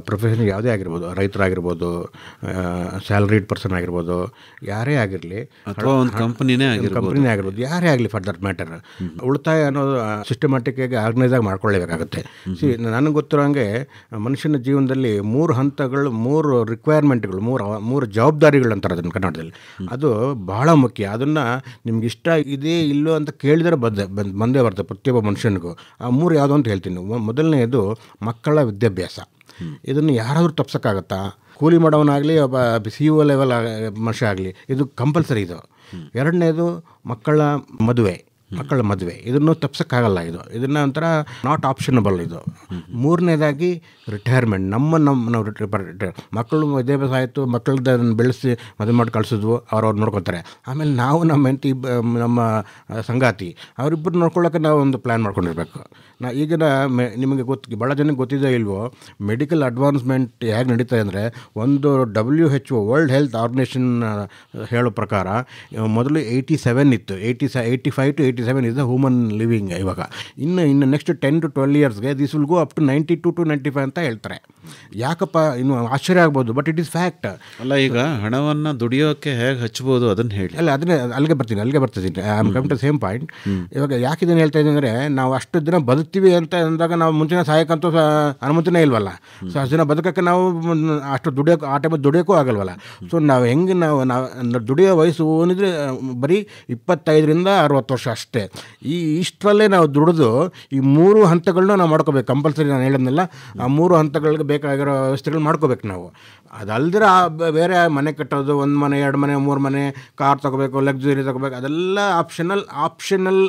ಪ್ರೊಫೆಷನ್ ಯಾವುದೇ ಆಗಿರ್ಬೋದು, ರೈತರಾಗಿರ್ಬೋದು, ಸ್ಯಾಲರಿಡ್ ಪರ್ಸನ್ ಆಗಿರ್ಬೋದು, ಯಾರೇ ಆಗಿರಲಿ, ಅಥವಾ ಒಂದು ಕಂಪನಿನೇ ಆಗಿರ್ಬೋದು, ಯಾರೇ ಆಗಲಿ ಫಾರ್ ದಟ್ ಮ್ಯಾಟರ್, ಉಳಿತಾಯ ಅನ್ನೋದು ಸಿಸ್ಟಮ್ಯಾಟಿಕ್ ಆಗಿ ಆರ್ಗನೈಸ್ ಆಗಿ ಮಾಡ್ಕೊಳ್ಳೇಬೇಕಾಗುತ್ತೆ. ನನಗೆ ಗೊತ್ತಿರೋ ಹಾಗೆ ಮನುಷ್ಯನ ಜೀವನದಲ್ಲಿ 3 ಹಂತಗಳು, 3 ರಿಕ್ವೈರ್ಮೆಂಟ್ಗಳು, 3 ಜವಾಬ್ದಾರಿಗಳು ಅಂತಾರೆ ಅದನ್ನು ಕನ್ನಡದಲ್ಲಿ. ಅದು ಬಹಳ ಮುಖ್ಯ. ಅದನ್ನು ನಿಮ್ಗೆ ಇಷ್ಟ ಇದೆ ಇಲ್ಲೋ ಅಂತ ಕೇಳಿದರೆ ಬಂದೇ ಬರ್ತದೆ ಪ್ರತಿಯೊಬ್ಬ ಮನುಷ್ಯನಿಗೂ. ಆ 3 ಯಾವುದು ಅಂತ ಹೇಳ್ತೀನಿ. ಮೊದಲನೆಯದು ಮಕ್ಕಳ ವಿದ್ಯಾಭ್ಯಾಸ. ಇದನ್ನು ಯಾರಾದರೂ ತಪ್ಸೋಕ್ಕಾಗತ್ತಾ? ಕೂಲಿ ಮಾಡೋವನಾಗಲಿ, ಒಬ್ಬ CEO ಲೆವೆಲ್ ಮನುಷ್ಯ ಆಗಲಿ, ಇದು ಕಂಪಲ್ಸರಿ. ಇದು ಎರಡನೇದು ಮಕ್ಕಳ ಮದುವೆ. ಇದನ್ನು ತಪ್ಸೋಕ್ಕಾಗಲ್ಲ. ಇದನ್ನು ಒಂಥರ ನಾಟ್ ಆಪ್ಷನಬಲ್. ಇದು ಮೂರನೇದಾಗಿ ರಿಟೈರ್ಮೆಂಟ್. ನಾವು ಮಕ್ಕಳು ವಿದ್ಯಾಭ್ಯಾಸ ಆಯಿತು, ಮಕ್ಕಳನ್ನ ಬೆಳೆಸಿ ಮದುವೆ ಮಾಡಿ ಕಳಿಸಿದ್ವು, ಅವ್ರವ್ರು ನೋಡ್ಕೊತಾರೆ. ಆಮೇಲೆ ನಾವು ನಮ್ಮ ಹೆಂಡತಿ, ನಮ್ಮ ಸಂಗಾತಿ, ಅವರಿಬ್ಬರು ನೋಡ್ಕೊಳ್ಳೋಕೆ ನಾವು ಒಂದು ಪ್ಲ್ಯಾನ್ ಮಾಡ್ಕೊಂಡಿರ್ಬೇಕು. ಈಗಿನ ನಿಮಗೆ ಭಾಳ ಜನಕ್ಕೆ ಗೊತ್ತಿದೆ ಇಲ್ವೋ, ಮೆಡಿಕಲ್ ಅಡ್ವಾನ್ಸ್ಮೆಂಟ್ ಹೇಗೆ ನಡೀತದೆ ಅಂದರೆ, ಒಂದು WHO ವರ್ಲ್ಡ್ ಹೆಲ್ತ್ ಆರ್ಗನೈಸೇಷನ್ ಹೇಳೋ ಪ್ರಕಾರ ಮೊದಲು 87 ಇತ್ತು, 85 to 87 is the human living. ಇವಾಗ ಇನ್ನು ನೆಕ್ಸ್ಟ್ 10 to 12 yearsಗೆ this will go up to 92 to 95 ಅಂತ ಹೇಳ್ತಾರೆ. ಯಾಕಪ್ಪ, ಇನ್ನು ಆಶ್ಚರ್ಯ ಆಗ್ಬೋದು, ಬಟ್ ಇಟ್ ಈಸ್ ಫ್ಯಾಕ್ಟ್. ಅಲ್ಲ, ಈಗ ಹಣವನ್ನು ದುಡಿಯೋಕ್ಕೆ ಹೇಗೆ ಹಚ್ಬೋದು ಅದನ್ನು ಹೇಳಿ. ಅಲ್ಲ, ಅಲ್ಲಿಗೆ ಬರ್ತೀನಿ. I am come to same point. ಇವಾಗ ಯಾಕೆ ಇದನ್ನು ಹೇಳ್ತಾ ಇದ್ದೀನಿ ಅಂದರೆ, ನಾವು ಅಷ್ಟು ದಿನ ಬದುಕ್ತೀವಿ ಅಂತ ಅಂದಾಗ ನಾವು ಮುಂಚಿನ ಸಹಾಯಕ್ಕಂತೂ ಅನುಮತಿನೇ ಇಲ್ವಲ್ಲ. ಸೊ ಅಷ್ಟು ದಿನ ಬದುಕಕ್ಕೆ ನಾವು ಅಷ್ಟು ಆ ಟೈಮಲ್ಲಿ ದುಡಿಯೋಕ್ಕೂ ಆಗಲ್ವಲ್ಲ. ಸೊ ನಾವು ಹೆಂಗೆ ನಾವು ದುಡಿಯೋ ವಯಸ್ಸು ಏನಿದ್ರೆ ಬರೀ 25 to 60 ವರ್ಷ ಅಷ್ಟೇ. ಇಷ್ಟರಲ್ಲೇ ನಾವು ದುಡಿದು ಈ 3 ಹಂತಗಳನ್ನ ನಾವು ಮಾಡ್ಕೋಬೇಕು. ಕಂಪಲ್ಸರಿ ನಾನು ಹೇಳಿದ್ನಲ್ಲ, ಆ 3 ಹಂತಗಳಿಗೆ ಬೇಕಾಗಿರೋ ವ್ಯವಸ್ಥೆಗಳು ಮಾಡ್ಕೋಬೇಕು ನಾವು. ಅದಲ್ದಿರ ಬೇರೆ ಮನೆ ಕಟ್ಟೋದು, 1 ಮನೆ 2 ಮನೆ 3 ಮನೆ, ಕಾರ್ ತೊಗೋಬೇಕು, ಲಕ್ಸುರಿ ತೊಗೋಬೇಕು, ಅದೆಲ್ಲ ಆಪ್ಷನಲ್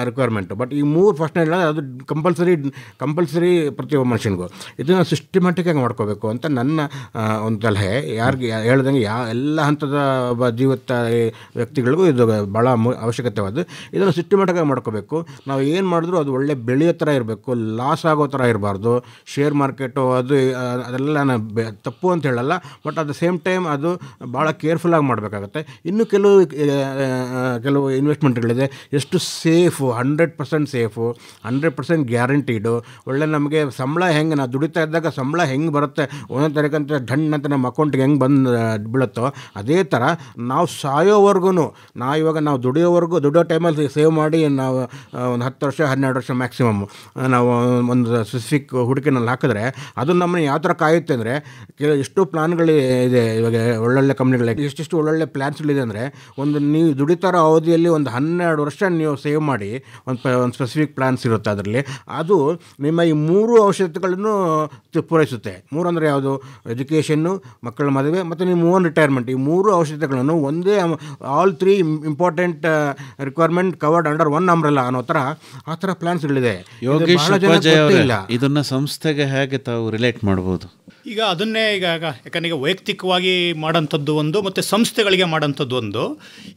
ರಿಕ್ವೈರ್ಮೆಂಟು. ಬಟ್ ಈ 3 ಫಸ್ಟ್ ಹೇಳೋದು ಅದು ಕಂಪಲ್ಸರಿ ಪ್ರತಿಯೊಬ್ಬ ಮನುಷ್ಯನಿಗೂ. ಇದನ್ನು ಸಿಸ್ಟಮ್ಯಾಟಿಕ್ಕಾಗಿ ಮಾಡ್ಕೋಬೇಕು ಅಂತ ನನ್ನ ಒಂದು ಸಲಹೆ. ಯಾರಿಗೆ ಹೇಳ್ದಂಗೆ ಎಲ್ಲ ಹಂತದ ಜೀವಿತ ವ್ಯಕ್ತಿಗಳಿಗೂ ಇದು ಭಾಳ ಅವಶ್ಯಕತೆವಾದ್ದು. ಇದನ್ನು ಸಿಸ್ಟಮ್ಯಾಟಿಕ್ಕಾಗಿ ಮಾಡ್ಕೋಬೇಕು. ನಾವು ಏನು ಮಾಡಿದ್ರು ಅದು ಒಳ್ಳೆ ಬೆಳೆಯೋ ಥರ ಇರಬೇಕು, ಲಾಸ್ ಆಗೋ ಥರ ಇರಬಾರ್ದು. ಶೇರ್ ಮಾರ್ಕೆಟು ಅದೆಲ್ಲ ನಾನು ತಪ್ಪು ಅಂತ ಹೇಳಲ್ಲ, but at the same time ಅದು ಭಾಳ ಕೇರ್ಫುಲ್ಲಾಗಿ ಮಾಡಬೇಕಾಗತ್ತೆ. ಇನ್ನು ಕೆಲವು ಇನ್ವೆಸ್ಟ್ಮೆಂಟ್ಗಳಿದೆ, ಎಷ್ಟು ಸೇಫು, 100% ಸೇಫು, 100% ಗ್ಯಾರಂಟೀಡು. ಒಳ್ಳೆ ನಮಗೆ ಸಂಬಳ ಹೆಂಗೆ ನಾವು ದುಡಿತಾ ಇದ್ದಾಗ ಸಂಬಳ ಹೆಂಗೆ ಬರುತ್ತೆ, ಒಂದೊಂದು ತಾರೀಕಂತ ಢಣ್ ಅಂತ ನಮ್ಮ ಅಕೌಂಟ್ಗೆ ಹೆಂಗೆ ಬಂದು ಬೀಳುತ್ತೋ, ಅದೇ ಥರ ನಾವು ಸಾಯೋವರೆಗೂ, ನಾವು ದುಡಿಯೋ ಟೈಮಲ್ಲಿ ಸೇವ್ ಮಾಡಿ ನಾವು ಒಂದು 10 ವರ್ಷ 12 ವರ್ಷ ಮ್ಯಾಕ್ಸಿಮಮ್ ನಾವು ಒಂದು ಸ್ಪೆಸಿಫಿಕ್ ಹೂಡಿಕೆನಲ್ಲಿ ಹಾಕಿದ್ರೆ ಅದು ನಮ್ಮನ್ನು ಯಾವ ಥರ ಕಾಯುತ್ತೆ ಅಂದರೆ, ಎಷ್ಟೋ ಪ್ಲಾನ್ಗಳಿದೆ ಇವಾಗ ಒಳ್ಳೊಳ್ಳೆ ಕಂಪ್ನಿಗಳಿಗೆ. ಎಷ್ಟೆಷ್ಟು ಒಳ್ಳೊಳ್ಳೆ ಪ್ಲ್ಯಾನ್ಸ್ಗಳಿದೆ ಅಂದರೆ, ನೀವು ದುಡಿತಾರ ಅವಧಿಯಲ್ಲಿ ಒಂದು 12 ವರ್ಷ ನೀವು ಸೇವ್ ಮಾಡಿ ಒಂದು ಸ್ಪೆಸಿಫಿಕ್ ಪ್ಲ್ಯಾನ್ಸ್ ಇರುತ್ತೆ. ಅದರಲ್ಲಿ ಅದು ನಿಮ್ಮ ಈ 3 ಅವಶ್ಯಕತೆಗಳನ್ನು ಪೂರೈಸುತ್ತೆ. 3 ಅಂದರೆ ಯಾವುದು? ಎಜುಕೇಷನ್ನು, ಮಕ್ಕಳ ಮದುವೆ ಮತ್ತು ನಿಮ್ಮ ಓನ್ ರಿಟೈರ್ಮೆಂಟ್. ಈ 3 ಅವಶ್ಯಕತೆಗಳನ್ನು ಒಂದೇ, all 3 important requirement covered under one umbrella ಅನ್ನೋ ಥರ ಆ ಥರ ಪ್ಲ್ಯಾನ್ಸ್ಗಳಿದೆ. ಇದನ್ನು ಸಂಸ್ಥೆಗೆ ಹೇಗೆ ತಾವು ರಿಲೇಟ್ ಮಾಡ್ಬೋದು? ಈಗ ಅದನ್ನೇ ಯಾಕಂದರೆ ವೈಯಕ್ತಿಕವಾಗಿ ಮಾಡೋಂಥದ್ದು ಒಂದು, ಮತ್ತು ಸಂಸ್ಥೆಗಳಿಗೆ ಮಾಡೋಂಥದ್ದು ಒಂದು.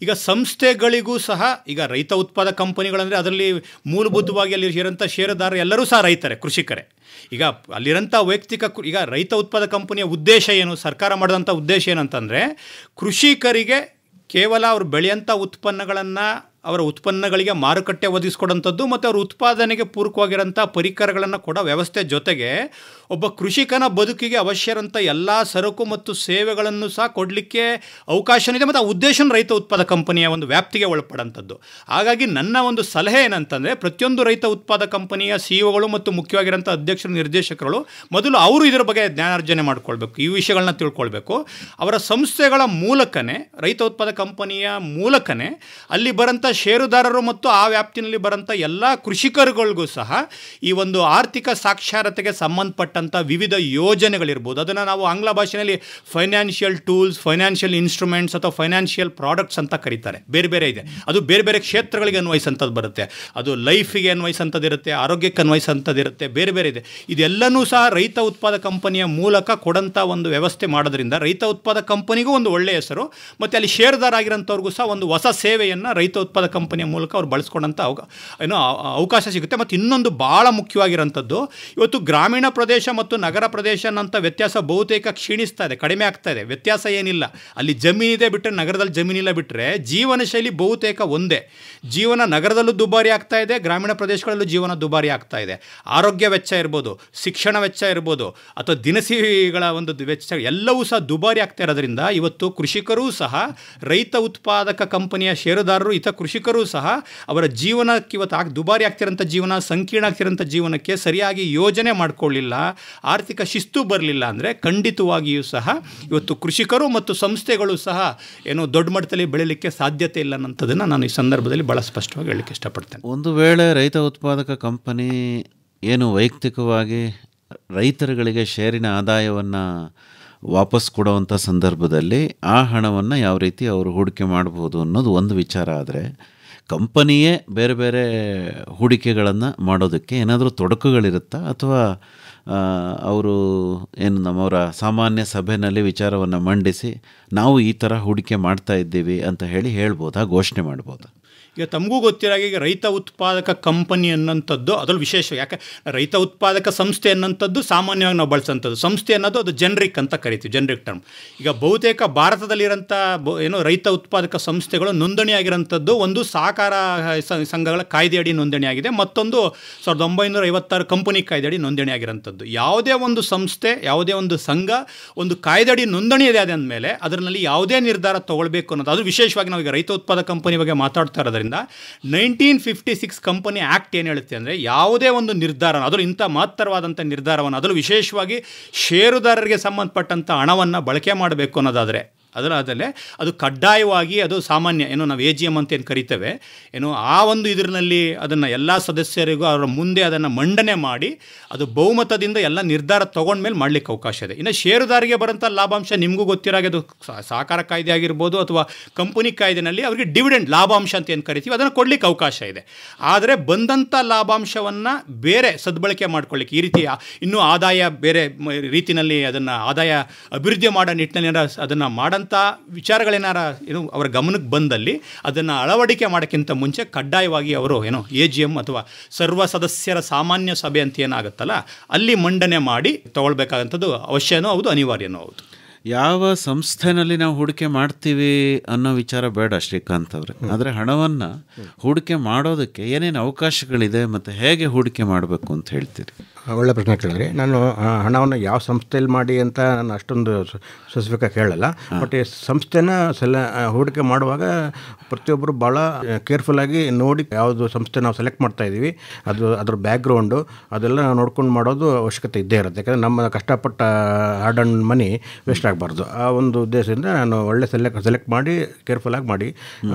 ಈಗ ಸಂಸ್ಥೆಗಳಿಗೂ ಸಹ ಈಗ ರೈತ ಉತ್ಪಾದಕ ಕಂಪನಿಗಳಂದರೆ ಅದರಲ್ಲಿ ಮೂಲಭೂತವಾಗಿ ಅಲ್ಲಿ ಇರೋಂಥ ಷೇರುದಾರರು ಎಲ್ಲರೂ ಸಹ ರೈತರೇ, ಕೃಷಿಕರೇ. ಈಗ ಅಲ್ಲಿರೋಂಥ ವೈಯಕ್ತಿಕ ಈಗ ರೈತ ಉತ್ಪಾದಕ ಕಂಪನಿಯ ಉದ್ದೇಶ ಏನು, ಸರ್ಕಾರ ಮಾಡೋಂಥ ಉದ್ದೇಶ ಏನಂತಂದರೆ, ಕೃಷಿಕರಿಗೆ ಕೇವಲ ಅವರು ಬೆಳೆಯೋಂಥ ಉತ್ಪನ್ನಗಳನ್ನು, ಅವರ ಉತ್ಪನ್ನಗಳಿಗೆ ಮಾರುಕಟ್ಟೆ ಒದಗಿಸ್ಕೊಡೋಂಥದ್ದು ಮತ್ತು ಅವ್ರ ಉತ್ಪಾದನೆಗೆ ಪೂರಕವಾಗಿರೋಂಥ ಪರಿಕರಗಳನ್ನು ಕೊಡೋ ವ್ಯವಸ್ಥೆ ಜೊತೆಗೆ ಒಬ್ಬ ಕೃಷಿಕನ ಬದುಕಿಗೆ ಅವಶ್ಯ ಇರೋಂಥ ಎಲ್ಲ ಸರಕು ಮತ್ತು ಸೇವೆಗಳನ್ನು ಸಹ ಕೊಡಲಿಕ್ಕೆ ಅವಕಾಶನಿದೆ. ಮತ್ತು ಆ ಉದ್ದೇಶನ ರೈತ ಉತ್ಪಾದಕ ಕಂಪನಿಯ ಒಂದು ವ್ಯಾಪ್ತಿಗೆ ಒಳಪಡೋಂಥದ್ದು. ಹಾಗಾಗಿ ನನ್ನ ಒಂದು ಸಲಹೆ ಏನಂತಂದರೆ, ಪ್ರತಿಯೊಂದು ರೈತ ಉತ್ಪಾದಕ ಕಂಪನಿಯ CEO ಮತ್ತು ಮುಖ್ಯವಾಗಿರೋಂಥ ಅಧ್ಯಕ್ಷರು, ನಿರ್ದೇಶಕರು ಮೊದಲು ಅವರು ಇದರ ಬಗ್ಗೆ ಜ್ಞಾನಾರ್ಜನೆ ಮಾಡ್ಕೊಳ್ಬೇಕು, ಈ ವಿಷಯಗಳನ್ನ ತಿಳ್ಕೊಳ್ಬೇಕು. ಅವರ ಸಂಸ್ಥೆಗಳ ಮೂಲಕನೇ, ರೈತ ಉತ್ಪಾದಕ ಕಂಪನಿಯ ಮೂಲಕನೇ ಅಲ್ಲಿ ಬರೋಂಥ ಷೇರುದಾರರು ಮತ್ತು ಆ ವ್ಯಾಪ್ತಿನಲ್ಲಿ ಬರೋಂಥ ಎಲ್ಲ ಕೃಷಿಕರುಗಳಿಗೂ ಸಹ ಈ ಒಂದು ಆರ್ಥಿಕ ಸಾಕ್ಷರತೆಗೆ ಸಂಬಂಧಪಟ್ಟಂಥ ವಿವಿಧ ಯೋಜನೆಗಳಿರ್ಬೋದು, ಅದನ್ನು ನಾವು ಆಂಗ್ಲ ಭಾಷೆಯಲ್ಲಿ ಫೈನಾನ್ಷಿಯಲ್ ಟೂಲ್ಸ್, ಫೈನಾನ್ಷಿಯಲ್ ಇನ್ಸ್ಟ್ರೂಮೆಂಟ್ಸ್ ಅಥವಾ ಫೈನಾನ್ಷಿಯಲ್ ಪ್ರಾಡಕ್ಟ್ಸ್ ಅಂತ ಕರೀತಾರೆ. ಬೇರೆ ಬೇರೆ ಇದೆ, ಅದು ಬೇರೆ ಬೇರೆ ಕ್ಷೇತ್ರಗಳಿಗೆ ಅನ್ವಯಿಸಂಥದ್ದು ಬರುತ್ತೆ. ಅದು ಲೈಫಿಗೆ ಅನ್ವಯಿಸಂಥದ್ದು ಇರುತ್ತೆ, ಆರೋಗ್ಯಕ್ಕೆ ಅನ್ವಯಿಸಂಥದ್ದು ಇರುತ್ತೆ, ಬೇರೆ ಬೇರೆ ಇದೆ. ಇದೆಲ್ಲನೂ ಸಹ ರೈತ ಉತ್ಪಾದಕ ಕಂಪನಿಯ ಮೂಲಕ ಕೊಡಂಥ ಒಂದು ವ್ಯವಸ್ಥೆ ಮಾಡೋದ್ರಿಂದ ರೈತ ಉತ್ಪಾದಕ ಕಂಪನಿಗೂ ಒಂದು ಒಳ್ಳೆಯ ಹೆಸರು, ಮತ್ತು ಅಲ್ಲಿ ಷೇರುದಾರ ಆಗಿರೋಂಥವ್ರಿಗೂ ಸಹ ಒಂದು ಹೊಸ ಸೇವೆಯನ್ನು ರೈತ ಉತ್ಪಾದಕ ಕಂಪನಿಯ ಮೂಲಕ ಅವ್ರು ಬಳಸ್ಕೊಂಡಂಥ ಅವಕಾಶ ಸಿಗುತ್ತೆ. ಮತ್ತು ಇನ್ನೊಂದು ಭಾಳ ಮುಖ್ಯವಾಗಿರೋಂಥದ್ದು, ಇವತ್ತು ಗ್ರಾಮೀಣ ಪ್ರದೇಶ ಮತ್ತು ನಗರ ಪ್ರದೇಶ ಅನ್ನೋಂಥ ವ್ಯತ್ಯಾಸ ಬಹುತೇಕ ಕ್ಷೀಣಿಸ್ತಾ ಇದೆ, ಕಡಿಮೆ ಆಗ್ತಾ ಇದೆ. ವ್ಯತ್ಯಾಸ ಏನಿಲ್ಲ, ಅಲ್ಲಿ ಜಮೀನಿದೆ ಬಿಟ್ಟರೆ ನಗರದಲ್ಲಿ ಜಮೀನಿಲ್ಲ ಬಿಟ್ಟರೆ ಜೀವನ ಶೈಲಿ ಬಹುತೇಕ ಒಂದೇ. ಜೀವನ ನಗರದಲ್ಲೂ ದುಬಾರಿ ಆಗ್ತಾ ಇದೆ, ಗ್ರಾಮೀಣ ಪ್ರದೇಶಗಳಲ್ಲೂ ಜೀವನ ದುಬಾರಿ ಆಗ್ತಾ ಇದೆ. ಆರೋಗ್ಯ ವೆಚ್ಚ ಇರ್ಬೋದು, ಶಿಕ್ಷಣ ವೆಚ್ಚ ಇರ್ಬೋದು, ಅಥವಾ ದಿನಸಿಗಳ ಒಂದು ವೆಚ್ಚ ಎಲ್ಲವೂ ಸಹ ದುಬಾರಿ ಆಗ್ತಾ ಇರೋದ್ರಿಂದ ಇವತ್ತು ಕೃಷಿಕರೂ ಸಹ, ರೈತ ಉತ್ಪಾದಕ ಕಂಪನಿಯ ಷೇರುದಾರರು ಇತ ಕೃಷಿಕರೂ ಸಹ ಅವರ ಜೀವನಕ್ಕೆ ಇವತ್ತು ದುಬಾರಿ ಆಗ್ತಿರೋಂಥ ಜೀವನ, ಸಂಕೀರ್ಣ ಆಗ್ತಿರೋಂಥ ಜೀವನಕ್ಕೆ ಸರಿಯಾಗಿ ಯೋಜನೆ ಮಾಡಿಕೊಳ್ಳಿಲ್ಲ, ಆರ್ಥಿಕ ಶಿಸ್ತು ಬರಲಿಲ್ಲ ಅಂದರೆ ಖಂಡಿತವಾಗಿಯೂ ಸಹ ಇವತ್ತು ಕೃಷಿಕರು ಮತ್ತು ಸಂಸ್ಥೆಗಳು ಸಹ ಏನೋ ದೊಡ್ಡ ಮಟ್ಟದಲ್ಲಿ ಬೆಳೀಲಿಕ್ಕೆ ಸಾಧ್ಯತೆ ಇಲ್ಲ ಅನ್ನೋಂಥದ್ದನ್ನು ನಾನು ಈ ಸಂದರ್ಭದಲ್ಲಿ ಭಾಳ ಸ್ಪಷ್ಟವಾಗಿ ಹೇಳಲಿಕ್ಕೆ ಇಷ್ಟಪಡ್ತೇನೆ. ಒಂದು ವೇಳೆ ರೈತ ಉತ್ಪಾದಕ ಕಂಪನಿ ಏನು ವೈಯಕ್ತಿಕವಾಗಿ ರೈತರುಗಳಿಗೆ ಷೇರಿನ ಆದಾಯವನ್ನು ವಾಪಸ್ ಕೊಡುವಂಥ ಸಂದರ್ಭದಲ್ಲಿ ಆ ಹಣವನ್ನು ಯಾವ ರೀತಿ ಅವರು ಹೂಡಿಕೆ ಮಾಡ್ಬೋದು ಅನ್ನೋದು ಒಂದು ವಿಚಾರ. ಆದರೆ ಕಂಪನಿಯೇ ಬೇರೆ ಬೇರೆ ಹೂಡಿಕೆಗಳನ್ನು ಮಾಡೋದಕ್ಕೆ ಏನಾದರೂ ತೊಡಕುಗಳಿರುತ್ತಾ, ಅಥವಾ ಅವರು ಏನು ನಮ್ಮವರ ಸಾಮಾನ್ಯ ಸಭೆಯಲ್ಲಿ ವಿಚಾರವನ್ನು ಮಂಡಿಸಿ ನಾವು ಈ ಥರ ಹೂಡಿಕೆ ಮಾಡ್ತಾ ಇದ್ದೀವಿ ಅಂತ ಹೇಳ್ಬೋದಾ, ಘೋಷಣೆ ಮಾಡ್ಬೋದಾ? ಈಗ ತಮಗೂ ಗೊತ್ತಿರಾಗ ಈಗ ರೈತ ಉತ್ಪಾದಕ ಕಂಪನಿ ಅನ್ನೋಂಥದ್ದು ಅದರಲ್ಲಿ ವಿಶೇಷ. ಯಾಕೆ ರೈತ ಉತ್ಪಾದಕ ಸಂಸ್ಥೆ ಅನ್ನೋಂಥದ್ದು ಸಾಮಾನ್ಯವಾಗಿ ನಾವು ಬಳಸೋಂಥದ್ದು, ಸಂಸ್ಥೆ ಅನ್ನೋದು ಅದು ಜನರಿಕ್ ಅಂತ ಕರಿತೀವಿ, ಜನರಿಕ್ ಟರ್ಮ್. ಈಗ ಬಹುತೇಕ ಭಾರತದಲ್ಲಿರೋಂಥ ರೈತ ಉತ್ಪಾದಕ ಸಂಸ್ಥೆಗಳು ನೋಂದಣಿಯಾಗಿರೋಂಥದ್ದು ಒಂದು ಸಹಕಾರ ಸಂಘಗಳ ಕಾಯ್ದೆಯಡಿ ನೋಂದಣಿಯಾಗಿದೆ, ಮತ್ತೊಂದು 1956 ಕಂಪನಿ ಕಾಯ್ದೆಯಡಿ ನೋಂದಣಿಯಾಗಿರೋಂಥದ್ದು. ಯಾವುದೇ ಒಂದು ಸಂಸ್ಥೆ, ಯಾವುದೇ ಒಂದು ಸಂಘ ಒಂದು ಕಾಯ್ದೆಯಡಿ ನೋಂದಣಿ ಇದೆ ಅಂದಮೇಲೆ ಅದರಲ್ಲಿ ಯಾವುದೇ ನಿರ್ಧಾರ ತೊಗೊಳ್ಬೇಕು ಅನ್ನೋದು, ಅದು ವಿಶೇಷವಾಗಿ ನಾವು ಈಗ ರೈತ ಉತ್ಪಾದಕ ಕಂಪನಿ ಬಗ್ಗೆ ಮಾತಾಡ್ತಾ ಇರೋದ್ರಿಂದ 1956 ಕಂಪನಿ ಆ್ಯಕ್ಟ್ ಏನು ಹೇಳುತ್ತೆ ಅಂದರೆ ಯಾವುದೇ ಒಂದು ನಿರ್ಧಾರ, ಅದರಲ್ಲೂ ಇಂಥ ಮಹತ್ತರವಾದಂಥ ನಿರ್ಧಾರವನ್ನು, ಅದರಲ್ಲೂ ವಿಶೇಷವಾಗಿ ಷೇರುದಾರರಿಗೆ ಸಂಬಂಧಪಟ್ಟಂಥ ಹಣವನ್ನು ಬಳಕೆ ಮಾಡಬೇಕು ಅನ್ನೋದಾದರೆ ಅದರಲ್ಲೇ ಅದು ಕಡ್ಡಾಯವಾಗಿ ಅದು ಸಾಮಾನ್ಯ ಏನು ನಾವು AGM ಅಂತ ಏನು ಕರಿತೇವೆ, ಏನು ಆ ಒಂದು ಇದರಲ್ಲಿ ಅದನ್ನು ಎಲ್ಲ ಸದಸ್ಯರಿಗೂ ಅವರ ಮುಂದೆ ಅದನ್ನು ಮಂಡನೆ ಮಾಡಿ ಅದು ಬಹುಮತದಿಂದ ಎಲ್ಲ ನಿರ್ಧಾರ ತೊಗೊಂಡ್ಮೇಲೆ ಮಾಡಲಿಕ್ಕೆ ಅವಕಾಶ ಇದೆ. ಇನ್ನು ಷೇರುದಾರಿಗೆ ಬರೋಂಥ ಲಾಭಾಂಶ ನಿಮಗೂ ಗೊತ್ತಿರಾಗೆ ಅದು ಸಹಕಾರ ಕಾಯ್ದೆ ಆಗಿರ್ಬೋದು ಅಥವಾ ಕಂಪನಿ ಕಾಯ್ದೆನಲ್ಲಿ ಅವರಿಗೆ ಡಿವಿಡೆಂಡ್ ಲಾಭಾಂಶ ಅಂತ ಏನು ಕರಿತೀವಿ ಅದನ್ನು ಕೊಡಲಿಕ್ಕೆ ಅವಕಾಶ ಇದೆ. ಆದರೆ ಬಂದಂಥ ಲಾಭಾಂಶವನ್ನು ಬೇರೆ ಸದ್ಬಳಕೆ ಮಾಡ್ಕೊಳ್ಳಿಕ್ಕೆ ಈ ರೀತಿ ಇನ್ನೂ ಆದಾಯ ಬೇರೆ ರೀತಿಯಲ್ಲಿ ಅದನ್ನು ಆದಾಯ ಅಭಿವೃದ್ಧಿ ಮಾಡೋ ನಿಟ್ಟಿನಲ್ಲಿ ಅದನ್ನು ಮಾಡೋ ವಿಚಾರಗಳೇನಾರ ಏನು ಅವರ ಗಮನಕ್ಕೆ ಬಂದಲ್ಲಿ ಅದನ್ನು ಅಳವಡಿಕೆ ಮಾಡೋಕ್ಕಿಂತ ಮುಂಚೆ ಕಡ್ಡಾಯವಾಗಿ ಅವರು ಏನು AGM ಅಥವಾ ಸರ್ವ ಸದಸ್ಯರ ಸಾಮಾನ್ಯ ಸಭೆ ಅಂತ ಏನಾಗುತ್ತಲ್ಲ ಅಲ್ಲಿ ಮಂಡನೆ ಮಾಡಿ ತಗೊಳ್ಬೇಕಾದಂಥದ್ದು ಅವಶ್ಯನೂ ಹೌದು, ಅನಿವಾರ್ಯನೂ ಹೌದು. ಯಾವ ಸಂಸ್ಥೆನಲ್ಲಿ ನಾವು ಹೂಡಿಕೆ ಮಾಡ್ತೀವಿ ಅನ್ನೋ ವಿಚಾರ ಬೇಡ ಶ್ರೀಕಾಂತ್ ಅವರೇ, ಆದರೆ ಹಣವನ್ನು ಹೂಡಿಕೆ ಮಾಡೋದಕ್ಕೆ ಏನೇನು ಅವಕಾಶಗಳಿದೆ ಮತ್ತು ಹೇಗೆ ಹೂಡಿಕೆ ಮಾಡಬೇಕು ಅಂತ ಹೇಳ್ತೀರಿ? ಒಳ್ಳೆ ಪ್ರಶ್ನೆ ಕೇಳಿದ್ರಿ. ನಾನು ಹಣವನ್ನು ಯಾವ ಸಂಸ್ಥೆಯಲ್ಲಿ ಮಾಡಿ ಅಂತ ನಾನು ಅಷ್ಟೊಂದು ಸ್ಪೆಸಿಫಿಕಾಗಿ ಹೇಳಲ್ಲ. ಬಟ್ ಈ ಸಂಸ್ಥೆನ ಹೂಡಿಕೆ ಮಾಡುವಾಗ ಪ್ರತಿಯೊಬ್ಬರು ಭಾಳ ಕೇರ್ಫುಲ್ಲಾಗಿ ನೋಡಿ ಯಾವುದು ಸಂಸ್ಥೆ ನಾವು ಸೆಲೆಕ್ಟ್ ಮಾಡ್ತಾ ಇದ್ದೀವಿ ಅದು ಅದ್ರ ಬ್ಯಾಕ್ಗ್ರೌಂಡು ಅದೆಲ್ಲ ನೋಡ್ಕೊಂಡು ಮಾಡೋದು ಅವಶ್ಯಕತೆ ಇದ್ದೇ ಇರುತ್ತೆ. ಯಾಕಂದರೆ ನಮ್ಮ ಕಷ್ಟಪಟ್ಟ ಹಾರ್ಡ್ ಅಂಡ್ ಮನಿ ವೇಸ್ಟ್ ಆಗಬಾರ್ದು. ಆ ಒಂದು ಉದ್ದೇಶದಿಂದ ನಾನು ಒಳ್ಳೆ ಸೆಲೆಕ್ಟ್ ಮಾಡಿ ಕೇರ್ಫುಲ್ಲಾಗಿ ಮಾಡಿ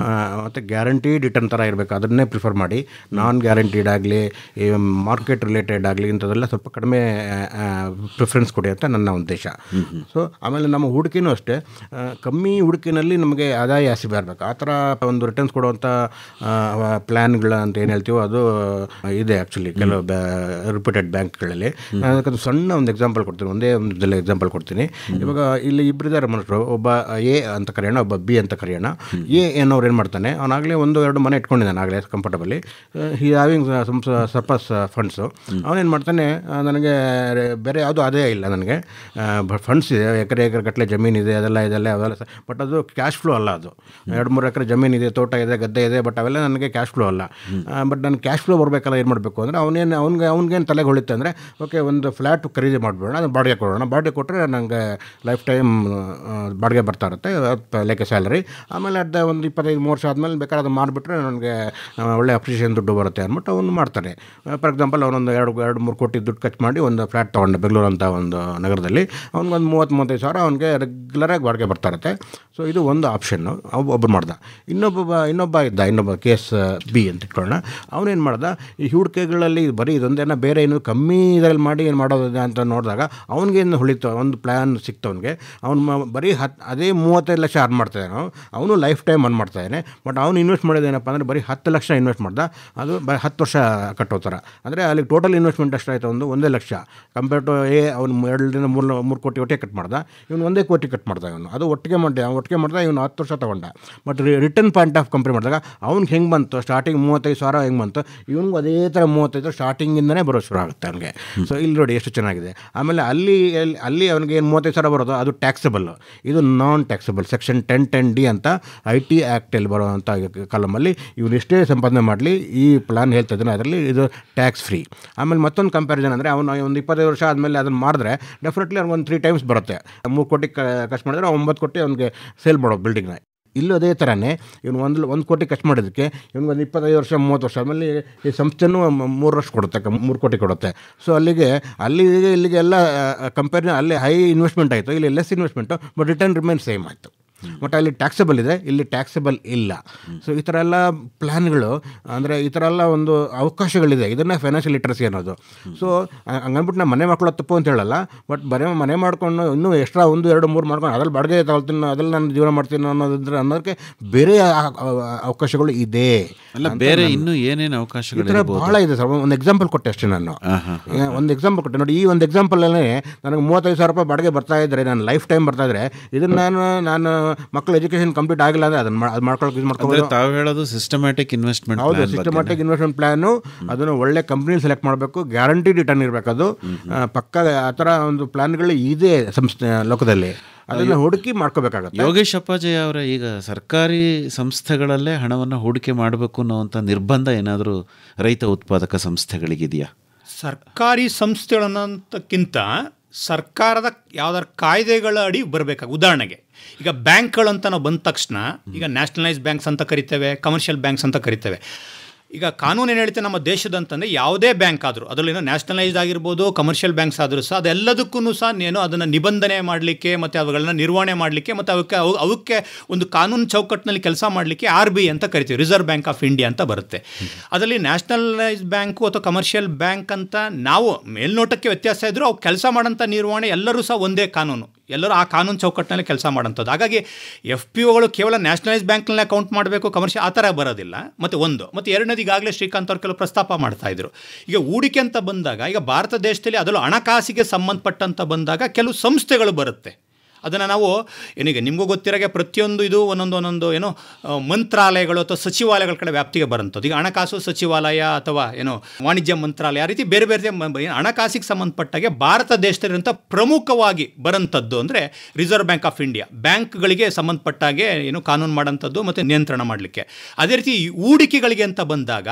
ಮತ್ತು ಗ್ಯಾರಂಟೀಡ್ ರಿಟರ್ನ್ ಥರ ಇರಬೇಕು ಅದನ್ನೇ ಪ್ರಿಫರ್ ಮಾಡಿ. ನಾನ್ ಗ್ಯಾರಂಟೀಡ್ ಆಗಲಿ ಈ ಮಾರ್ಕೆಟ್ ರಿಲೇಟೆಡ್ ಆಗಲಿ ಇಂಥದ್ದೆಲ್ಲ ಸ್ವಲ್ಪ ಕಡಿಮೆ ಪ್ರಿಫರೆನ್ಸ್ ಕೊಡಿ ಅಂತ ನನ್ನ ಉದ್ದೇಶ. ಸೊ ಆಮೇಲೆ ನಮ್ಮ ಹೂಡಿಕೆನೂ ಅಷ್ಟೇ ಕಮ್ಮಿ ಹೂಡಿಕೆಯಲ್ಲಿ ನಮಗೆ ಆದಾಯ ಜಾಸ್ತಿ ಬರಬೇಕು ಆ ಥರ ಒಂದು ರಿಟರ್ನ್ಸ್ ಕೊಡುವಂಥ ಪ್ಲ್ಯಾನ್ಗಳ ಅಂತ ಏನು ಹೇಳ್ತೀವೋ ಅದು ಇದೆ ಆ್ಯಕ್ಚುಲಿ ಕೆಲವು ರಿಪ್ಯೂಟೆಡ್ ಬ್ಯಾಂಕ್ಗಳಲ್ಲಿ. ಅದಕ್ಕೆ ಸಣ್ಣ ಒಂದು ಎಕ್ಸಾಂಪಲ್ ಕೊಡ್ತೀನಿ, ಒಂದೇ ಒಂದು ಎಕ್ಸಾಂಪಲ್ ಕೊಡ್ತೀನಿ. ಇವಾಗ ಇಲ್ಲಿ ಇಬ್ಬರಿದ್ದಾರೆ ಮನುಷ್ಯರು, ಒಬ್ಬ A ಅಂತ ಕರೆಯೋಣ, ಒಬ್ಬ B ಅಂತ ಕರೆಯೋಣ. A ಏನವ್ರು ಏನು ಮಾಡ್ತಾನೆ, ಅವನಾಗಲೇ 1-2 ಮನೆ ಇಟ್ಕೊಂಡಿದ್ದಾನೆ ಆಗಲೇ ಕಂಫರ್ಟಬಲಿ, ಹಿ ಹ್ಯಾವಿಂಗ್ ಸರ್ಪಸ್ ಫಂಡ್ಸು. ಅವನೇನು ಮಾಡ್ತಾನೆ, ನನಗೆ ಬೇರೆ ಯಾವುದೂ ಆದಾಯ ಇಲ್ಲ, ನನಗೆ ಫಂಡ್ಸ್ ಇದೆ, ಎಕರೆ ಗಟ್ಟಲೆ ಜಮೀನಿದೆ, ಅವೆಲ್ಲ ಬಟ್ ಅದು ಕ್ಯಾಶ್ ಫ್ಲೋ ಅಲ್ಲ. ಅದು 2-3 ಎಕರೆ ಜಮೀನಿದೆ, ತೋಟ ಇದೆ, ಗದ್ದೆ ಇದೆ, ಬಟ್ ಅವೆಲ್ಲ ನನಗೆ ಕ್ಯಾಶ್ ಫ್ಲೋ ಅಲ್ಲ. ಬಟ್ ನನಗೆ ಕ್ಯಾಶ್ ಫ್ಲೋ ಬರಬೇಕಲ್ಲ, ಏನು ಮಾಡಬೇಕು ಅಂದರೆ ಅವ್ನಿಗೇನು ತಲೆಗೆ ಹೊಳಿತೆ ಅಂದರೆ ಓಕೆ ಒಂದು ಫ್ಲ್ಯಾಟ್ ಖರೀದಿ ಮಾಡಿಬಿಡೋಣ, ಅದು ಬಾಡಿಗೆ ಕೊಡೋಣ, ಬಾಡಿಗೆ ಕೊಟ್ಟರೆ ನನಗೆ ಲೈಫ್ ಟೈಮ್ ಬಾಡಿಗೆ ಬರ್ತಾ ಇರುತ್ತೆ ಲೆಕ್ಕ ಸ್ಯಾಲರಿ. ಆಮೇಲೆ ಅಡ್ಡ ಒಂದು 25-30 ವರ್ಷ ಆದಮೇಲೆ ಬೇಕಾದ್ರೆ ಅದು ಮಾಡಿಬಿಟ್ರೆ ನನಗೆ ಒಳ್ಳೆ ಅಪ್ರಿಷಿಯೇಷನ್ ದುಡ್ಡು ಬರುತ್ತೆ ಅಂದ್ಬಿಟ್ಟು ಅವನು ಮಾಡ್ತಾನೆ. ಫಾರ್ ಎಕ್ಸಾಂಪಲ್ ಅವನೊಂದು 2-3 ಕೋಟಿ ಕೋಟಿ ದುಡ್ಡು ಖರ್ಚು ಮಾಡಿ ಒಂದು ಫ್ಲ್ಯಾಟ್ ತೊಗೊಂಡೆ ಬೆಂಗಳೂರು ಅಂತ ಒಂದು ನಗರದಲ್ಲಿ. ಅವ್ನಿಗೊಂದು 30-35 ಸಾವಿರ ಅವ್ನಿಗೆ ರೆಗ್ಯುಲರಾಗಿ ಬಾಡಿಗೆ ಬರ್ತಾ ಇರುತ್ತೆ. ಸೊ ಇದು ಒಂದು ಆಪ್ಷನ್ನು ಒಬ್ಬರು ಮಾಡ್ದ. ಇನ್ನೊಬ್ಬ ಕೇಸ್ ಬಿ ಅಂತ ಇಟ್ಕೊಳ್ಳೋಣ. ಅವನೇನು ಮಾಡ್ದ, ಈ ಹೂಡಿಕೆಗಳಲ್ಲಿ ಬರೀ ಇದೊಂದೇನ ಬೇರೆ ಏನು ಕಮ್ಮಿ ಇದರಲ್ಲಿ ಮಾಡಿ ಏನು ಮಾಡೋದಿದೆ ಅಂತ ನೋಡಿದಾಗ ಅವ್ನಿಗೇನು ಹೊಳಿತು, ಒಂದು ಪ್ಲ್ಯಾನ್ ಸಿಕ್ತು ಅವ್ನಿಗೆ. ಅವ್ನು ಬರೀ ಅದೇ 35 ಲಕ್ಷ ಅರ್ನ್ ಮಾಡ್ತಾಯಿದ್ದಾನೋ, ಅವನು ಲೈಫ್ ಟೈಮ್ ಅರ್ನ್ ಮಾಡ್ತಾಯಿದ್ದಾನೆ. ಬಟ್ ಅವ್ನು ಇನ್ವೆಸ್ಟ್ ಮಾಡೋದೇನಪ್ಪ ಅಂದರೆ ಬರೀ 10 ಲಕ್ಷ ಇನ್ವೆಸ್ಟ್ ಮಾಡ್ದ. ಅದು 10 ವರ್ಷ ಕಟ್ಟೋ ಥರ. ಅಂದರೆ ಅಲ್ಲಿ ಟೋಟಲ್ ಇನ್ವೆಸ್ಟ್ಮೆಂಟ್ ಎಷ್ಟಾಯಿತು, 1 ಲಕ್ಷ ಕಂಪೇರ್ ಟು ಅವ್ನು 2-3 ಕೋಟಿ ಒಟ್ಟಿಗೆ ಕಟ್ ಮಾಡ್ದ. ಇವನು 1 ಕೋಟಿ ಕಟ್ ಮಾಡ್ದ. ಇವನು ಅದು ಒಟ್ಟಿಗೆ ಮಾಡ್ದ ಇವನು 10 ವರ್ಷ ತೊಗೊಂಡ. But return point of compare ಮಾಡಿದಾಗ ಅವ್ನಿಗೆ ಹೆಂಗೆ ಬಂತು, ಸ್ಟಾರ್ಟಿಂಗ್ 35 ಸಾವಿರ ಹೆಂಗೆ ಬಂತು, ಇವನಿಗೂ ಅದೇ ಥರ 35 ಸ್ಟಾರ್ಟಿಂಗಿಂದನೇ ಬರೋ ಶುರು ಆಗುತ್ತೆ ಅವನಿಗೆ. ಸೊ ಇಲ್ಲಿ ನೋಡಿ ಎಷ್ಟು ಚೆನ್ನಾಗಿದೆ. ಆಮೇಲೆ ಅಲ್ಲಿ ಅವನಿಗೆ ಏನು 35 ಸಾವಿರ ಬರೋದು ಅದು ಟ್ಯಾಕ್ಸಬಲ್, ಇದು ನಾನ್ ಟ್ಯಾಕ್ಸಬಲ್. ಸೆಕ್ಷನ್ 10(10)D ಅಂತ IT ಆ್ಯಕ್ಟಲ್ಲಿ ಬರೋವಂಥ ಕಾಲಮಲ್ಲಿ ಇವನು ಎಷ್ಟೇ ಸಂಪಾದನೆ ಮಾಡಲಿ ಈ ಪ್ಲಾನ್ ಹೇಳ್ತಾ ಇದ್ದಾನೆ ಅದರಲ್ಲಿ ಇದು ಟ್ಯಾಕ್ಸ್ ಫ್ರೀ. ಆಮೇಲೆ ಮತ್ತೊಂದು ಕಂಪ್ಯಾರಿಸನ್ ಅಂದರೆ ಅವನು ಒಂದು 25 ವರ್ಷ ಆದಮೇಲೆ ಅದನ್ನು ಮಾಡಿದ್ರೆ ಡೆಫಿನೆಟ್ಲಿ ಅವ್ನಿಗೆ ಒಂದು 3 ಟೈಮ್ಸ್ ಬರುತ್ತೆ. 3 ಕೋಟಿ ಖರ್ಚು ಮಾಡಿದ್ರೆ 9 ಕೋಟಿ ಅವ್ನಿಗೆ ಸೇಲ್ ಮಾಡೋದು ಬಿಲ್ಡಿಂಗ್ನ. ಇಲ್ಲೂ ಅದೇ ಥರನೇ ಇವನು 1 ಕೋಟಿ ಖರ್ಚು ಮಾಡೋದಕ್ಕೆ ಇವನಿಗೊಂದು 25 ವರ್ಷ 30 ವರ್ಷ ಆಮೇಲೆ ಈ ಸಂಸ್ಥೆನೂ 3 ವರ್ಷ ಕೊಡುತ್ತೆ, 3 ಕೋಟಿ ಕೊಡುತ್ತೆ. ಸೊ ಇಲ್ಲಿಗೆ ಎಲ್ಲ ಕಂಪೇರ್ ಅಲ್ಲಿ ಹೈ ಇನ್ವೆಸ್ಟ್ಮೆಂಟ್ ಆಯಿತು, ಇಲ್ಲಿ less investment, but return remain same ಆಯಿತು. ಬಟ್ ಅಲ್ಲಿ ಟ್ಯಾಕ್ಸಬಲ್ ಇದೆ, ಇಲ್ಲಿ ಟ್ಯಾಕ್ಸಬಲ್ ಇಲ್ಲ. ಸೊ ಈ ಥರ ಎಲ್ಲ ಪ್ಲ್ಯಾನ್ಗಳು ಅಂದರೆ ಈ ಥರ ಎಲ್ಲ ಒಂದು ಅವಕಾಶಗಳಿದೆ. ಇದನ್ನೇ ಫೈನಾನ್ಷಿಯಲ್ ಲಿಟ್ರಸಿ ಅನ್ನೋದು. ಸೊ ಹಂಗನ್ಬಿಟ್ಟು ನಾನು ಮನೆ ಮಾಡ್ಕೊಳ್ಳೋ ತಪ್ಪು ಅಂತ ಹೇಳಲ್ಲ. ಬಟ್ ಮನೆ ಮಾಡ್ಕೊಂಡು ಇನ್ನೂ ಎಕ್ಸ್ಟ್ರಾ 1, 2, 3 ಮಾಡ್ಕೊಂಡು ಅದ್ರಲ್ಲಿ ಬಾಡಿಗೆ ತಗೊಳ್ತೀನಿ, ಅದ್ರಲ್ಲಿ ನಾನು ಜೀವನ ಮಾಡ್ತೀನಿ ಅನ್ನೋದಕ್ಕೆ ಬೇರೆ ಅವಕಾಶಗಳು ಇದೆ. ಅಲ್ಲ, ಬೇರೆ ಇನ್ನೂ ಏನೇನು ಅವಕಾಶಗಳು ಭಾಳ ಇದೆ ಸರ್. ಒಂದು ಎಕ್ಸಾಂಪಲ್ ಕೊಟ್ಟೆ ಅಷ್ಟೇ ನಾನು. ಒಂದು ಎಕ್ಸಾಂಪಲ್ ಕೊಟ್ಟೆ ನೋಡಿ. ಈ ಒಂದು ಎಕ್ಸಾಂಪಲಲ್ಲೇ ನನಗೆ 35 ಸಾವಿರ ರೂಪಾಯಿ ಬಾಡಿಗೆ ಬರ್ತಾ ಇದ್ದರೆ, ನಾನು ಲೈಫ್ ಟೈಮ್ ಬರ್ತಾ ಇದ್ದರೆ, ಇದನ್ನು ನಾನು ಮಕ್ಕಳ ಎಜುಕೇಷನ್ ಕಂಪ್ಲೀಟ್ ಆಗಿಲ್ಲ ಅಂದರೆ ಅದನ್ನು ಮಾಡ್ಕೊಳ್ಳೋಕೆ ಯೂಸ್ ಮಾಡ್ಕೊಂಡು. ತಾವು ಹೇಳೋದು ಸಿಸ್ಟಮೆಟಿಕ್ ಇನ್ವೆಸ್ಟ್ಮೆಂಟ್. ಹೌದು, ಸಿಸ್ಟಮೆಟಿಕ್ ಇನ್ವೆಸ್ಟ್ಮೆಂಟ್ ಪ್ಲಾನು. ಅದನ್ನು ಒಳ್ಳೆ ಕಂಪ್ನಿ ಸೆಲೆಕ್ಟ್ ಮಾಡಬೇಕು, ಗ್ಯಾರಂಟಿ ರಿಟರ್ನ್ ಇರಬೇಕು. ಅದು ಪಕ್ಕ ಆ ಥರ ಒಂದು ಪ್ಲಾನ್ಗಳು ಇದೆ ಸಂಸ್ಥೆ ಲೋಕದಲ್ಲಿ. ಅದನ್ನು ಹೂಡಿಕೆ ಮಾಡ್ಕೋಬೇಕಾಗುತ್ತೆ. ಯೋಗೇಶ್ ಅಪ್ಪಾಜಿ ಅವರ ಈಗ ಸರ್ಕಾರಿ ಸಂಸ್ಥೆಗಳಲ್ಲೇ ಹಣವನ್ನು ಹೂಡಿಕೆ ಮಾಡಬೇಕು ಅನ್ನೋವಂಥ ನಿರ್ಬಂಧ ಏನಾದರೂ ರೈತ ಉತ್ಪಾದಕ ಸಂಸ್ಥೆಗಳಿಗಿದೆಯಾ? ಸರ್ಕಾರಿ ಸಂಸ್ಥೆಗಳನ್ನೋದಕ್ಕಿಂತ ಸರ್ಕಾರದ ಯಾವ್ದಾರು ಕಾಯ್ದೆಗಳ ಅಡಿ ಬರಬೇಕಾಗ. ಉದಾಹರಣೆಗೆ ಈಗ ಬ್ಯಾಂಕ್ಗಳಂತ ನಾವು ಬಂದ ತಕ್ಷಣ ಈಗ ನ್ಯಾಷನಲೈಸ್ ಬ್ಯಾಂಕ್ಸ್ ಅಂತ ಕರಿತೇವೆ, ಕಮರ್ಷಿಯಲ್ ಬ್ಯಾಂಕ್ಸ್ ಅಂತ ಕರಿತೇವೆ. ಈಗ ಕಾನೂನು ಏನು ಹೇಳ್ತೆ ನಮ್ಮ ದೇಶದಂತಂದರೆ ಯಾವುದೇ ಬ್ಯಾಂಕ್ ಆದರೂ ಅದರಲ್ಲೇನೋ ನ್ಯಾಷನಲೈಸ್ಡ್ ಆಗಿರ್ಬೋದು, ಕಮರ್ಷಿಯಲ್ ಬ್ಯಾಂಕ್ಸ್ ಆದರೂ ಸಹ ಅದೆಲ್ಲದಕ್ಕೂ ಸಹ ಏನೋ ಅದನ್ನು ನಿಬಂಧನೆ ಮಾಡಲಿಕ್ಕೆ ಮತ್ತು ಅವುಗಳನ್ನ ನಿರ್ವಹಣೆ ಮಾಡಲಿಕ್ಕೆ ಮತ್ತು ಅವಕ್ಕೆ ಒಂದು ಕಾನೂನು ಚೌಕಟ್ಟಿನಲ್ಲಿ ಕೆಲಸ ಮಾಡಲಿಕ್ಕೆ RBI ಅಂತ ಕರಿತೀವಿ, ರಿಸರ್ವ್ ಬ್ಯಾಂಕ್ ಆಫ್ ಇಂಡಿಯಾ ಅಂತ ಬರುತ್ತೆ. ಅದರಲ್ಲಿ ನ್ಯಾಷನಲೈಸ್ ಬ್ಯಾಂಕು ಅಥವಾ ಕಮರ್ಷಿಯಲ್ ಬ್ಯಾಂಕ್ ಅಂತ ನಾವು ಮೇಲ್ನೋಟಕ್ಕೆ ವ್ಯತ್ಯಾಸ ಇದ್ದರೂ ಅವು ಕೆಲಸ ಮಾಡೋಂಥ ನಿರ್ವಹಣೆ ಎಲ್ಲರೂ ಸಹ ಒಂದೇ ಕಾನೂನು, ಎಲ್ಲರೂ ಆ ಕಾನೂನು ಚೌಕಟ್ಟಿನಲ್ಲಿ ಕೆಲಸ ಮಾಡೋಂಥದ್ದು. ಹಾಗಾಗಿ FPOಗಳು ಕೇವಲ ನ್ಯಾಷನಲೈಸ್ ಬ್ಯಾಂಕ್ನಲ್ಲೇ ಅಕೌಂಟ್ ಮಾಡಬೇಕು, ಕಮರ್ಷಿಯಲ್ ಆ ಥರ ಬರೋದಿಲ್ಲ. ಮತ್ತು ಎರಡನೇದು ಈಗಾಗಲೇ ಶ್ರೀಕಾಂತ್ ಅವ್ರು ಕೆಲವು ಪ್ರಸ್ತಾಪ ಮಾಡ್ತಾಯಿದ್ರು. ಈಗ ಹೂಡಿಕೆ ಅಂತ ಬಂದಾಗ ಈಗ ಭಾರತ ದೇಶದಲ್ಲಿ ಅದರಲ್ಲೂ ಹಣಕಾಸಿಗೆ ಸಂಬಂಧಪಟ್ಟಂತ ಬಂದಾಗ ಕೆಲವು ಸಂಸ್ಥೆಗಳು ಬರುತ್ತೆ. ಅದನ್ನು ನಾವು ಏನೀಗ ನಿಮಗೂ ಗೊತ್ತಿರೋಗೆ ಪ್ರತಿಯೊಂದು ಇದು ಒಂದೊಂದು ಏನೋ ಮಂತ್ರಾಲಯಗಳು ಅಥವಾ ಸಚಿವಾಲಯಗಳ ಕಡೆ ವ್ಯಾಪ್ತಿಗೆ ಬರೋಂಥದ್ದು. ಈಗ ಹಣಕಾಸು ಸಚಿವಾಲಯ ಅಥವಾ ಏನೋ ವಾಣಿಜ್ಯ ಮಂತ್ರಾಲಯ ಆ ರೀತಿ ಬೇರೆ ಬೇರೆ ಹಣಕಾಸಿಗೆ ಸಂಬಂಧಪಟ್ಟಾಗೆ ಭಾರತ ದೇಶದಲ್ಲಿರುವಂಥ ಪ್ರಮುಖವಾಗಿ ಬರೋಂಥದ್ದು ಅಂದರೆ ರಿಸರ್ವ್ ಬ್ಯಾಂಕ್ ಆಫ್ ಇಂಡಿಯಾ, ಬ್ಯಾಂಕ್ಗಳಿಗೆ ಸಂಬಂಧಪಟ್ಟಾಗೆ ಏನು ಕಾನೂನು ಮಾಡೋಂಥದ್ದು ಮತ್ತು ನಿಯಂತ್ರಣ ಮಾಡಲಿಕ್ಕೆ. ಅದೇ ರೀತಿ ಹೂಡಿಕೆಗಳಿಗೆ ಅಂತ ಬಂದಾಗ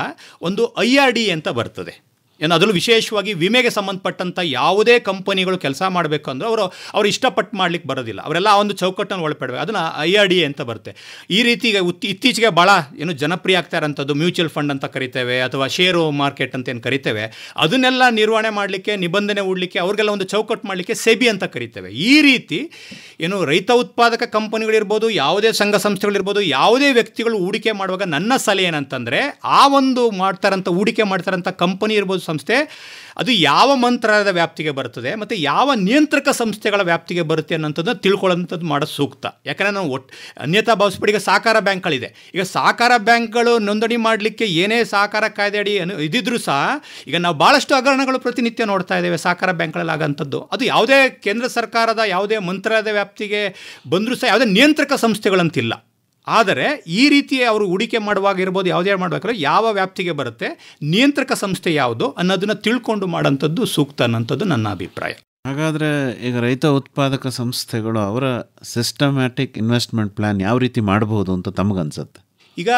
ಒಂದು IRD ಅಂತ ಬರ್ತದೆ. ಅದರಲ್ಲೂ ವಿಶೇಷವಾಗಿ ವಿಮೆಗೆ ಸಂಬಂಧಪಟ್ಟಂಥ ಯಾವುದೇ ಕಂಪನಿಗಳು ಕೆಲಸ ಮಾಡಬೇಕು ಅಂದರೆ ಅವರು ಇಷ್ಟಪಟ್ಟು ಮಾಡ್ಲಿಕ್ಕೆ ಬರೋದಿಲ್ಲ, ಅವರೆಲ್ಲ ಆ ಒಂದು ಚೌಕಟ್ಟನ್ನು ಒಳಪಡಬೇಕು. ಅದನ್ನು IRDA ಅಂತ ಬರುತ್ತೆ. ಈ ರೀತಿ ಇತ್ತೀಚೆಗೆ ಭಾಳ ಏನು ಜನಪ್ರಿಯ ಆಗ್ತಾ ಇರೋಂಥದ್ದು ಮ್ಯೂಚುವಲ್ ಫಂಡ್ ಅಂತ ಕರಿತೇವೆ ಅಥವಾ ಷೇರು ಮಾರ್ಕೆಟ್ ಅಂತ ಏನು ಕರಿತೇವೆ, ಅದನ್ನೆಲ್ಲ ನಿರ್ವಹಣೆ ಮಾಡಲಿಕ್ಕೆ, ನಿಬಂಧನೆ ಹೂಡಲಿಕ್ಕೆ, ಅವ್ರಿಗೆಲ್ಲ ಒಂದು ಚೌಕಟ್ಟು ಮಾಡಲಿಕ್ಕೆ SEBI ಅಂತ ಕರಿತೇವೆ. ಈ ರೀತಿ ಏನು ರೈತ ಉತ್ಪಾದಕ ಕಂಪನಿಗಳಿರ್ಬೋದು, ಯಾವುದೇ ಸಂಘ ಸಂಸ್ಥೆಗಳಿರ್ಬೋದು, ಯಾವುದೇ ವ್ಯಕ್ತಿಗಳು ಹೂಡಿಕೆ ಮಾಡುವಾಗ ನನ್ನ ಸಲಹೆ ಏನಂತಂದರೆ ಆ ಒಂದು ಹೂಡಿಕೆ ಮಾಡ್ತಾರಂಥ ಕಂಪನಿ ಇರ್ಬೋದು, ಸಂಸ್ಥೆ, ಅದು ಯಾವ ಮಂತ್ರಾಲಯದ ವ್ಯಾಪ್ತಿಗೆ ಬರ್ತದೆ ಮತ್ತು ಯಾವ ನಿಯಂತ್ರಕ ಸಂಸ್ಥೆಗಳ ವ್ಯಾಪ್ತಿಗೆ ಬರುತ್ತೆ ಅನ್ನೋಂಥದ್ದನ್ನು ತಿಳ್ಕೊಳ್ಳೋಂಥದ್ದು ಮಾಡೋದು ಸೂಕ್ತ. ಯಾಕಂದರೆ ನಾವು ಅನ್ಯತಾ ಭಾವಿಸ್ಬಿಟ್ಟು ಈಗ ಸಹಕಾರ ಬ್ಯಾಂಕ್ಗಳಿದೆ. ಈಗ ಸಹಕಾರ ಬ್ಯಾಂಕ್ಗಳು ನೋಂದಣಿ ಮಾಡಲಿಕ್ಕೆ ಏನೇ ಸಹಕಾರ ಕಾಯ್ದೆ ಅಡಿ ಇದ್ದಿದ್ರೂ ಸಹ ಈಗ ನಾವು ಭಾಳಷ್ಟು ಹಗರಣಗಳು ಪ್ರತಿನಿತ್ಯ ನೋಡ್ತಾ ಇದ್ದೇವೆ ಸಹಕಾರ ಬ್ಯಾಂಕ್ಗಳಲ್ಲಿ ಆಗೋಂಥದ್ದು. ಅದು ಯಾವುದೇ ಕೇಂದ್ರ ಸರ್ಕಾರದ ಯಾವುದೇ ಮಂತ್ರಾಲಯದ ವ್ಯಾಪ್ತಿಗೆ ಬಂದರೂ ಸಹ ಯಾವುದೇ ನಿಯಂತ್ರಕ ಸಂಸ್ಥೆಗಳಂತಿಲ್ಲ. ಆದರೆ ಈ ರೀತಿ ಅವರು ಹೂಡಿಕೆ ಮಾಡುವಾಗ ಇರ್ಬೋದು, ಯಾವುದೇ ಮಾಡಬೇಕಾದ್ರೆ ಯಾವ ವ್ಯಾಪ್ತಿಗೆ ಬರುತ್ತೆ, ನಿಯಂತ್ರಕ ಸಂಸ್ಥೆ ಯಾವುದು ಅನ್ನೋದನ್ನು ತಿಳ್ಕೊಂಡು ಮಾಡೋಂಥದ್ದು ಸೂಕ್ತ ಅನ್ನೋಂಥದ್ದು ನನ್ನ ಅಭಿಪ್ರಾಯ. ಹಾಗಾದರೆ ಈಗ ರೈತ ಉತ್ಪಾದಕ ಸಂಸ್ಥೆಗಳು ಅವರ ಸಿಸ್ಟಮ್ಯಾಟಿಕ್ ಇನ್ವೆಸ್ಟ್ಮೆಂಟ್ ಪ್ಲ್ಯಾನ್ ಯಾವ ರೀತಿ ಮಾಡಬಹುದು ಅಂತ ತಮಗನ್ಸುತ್ತೆ? ಈಗ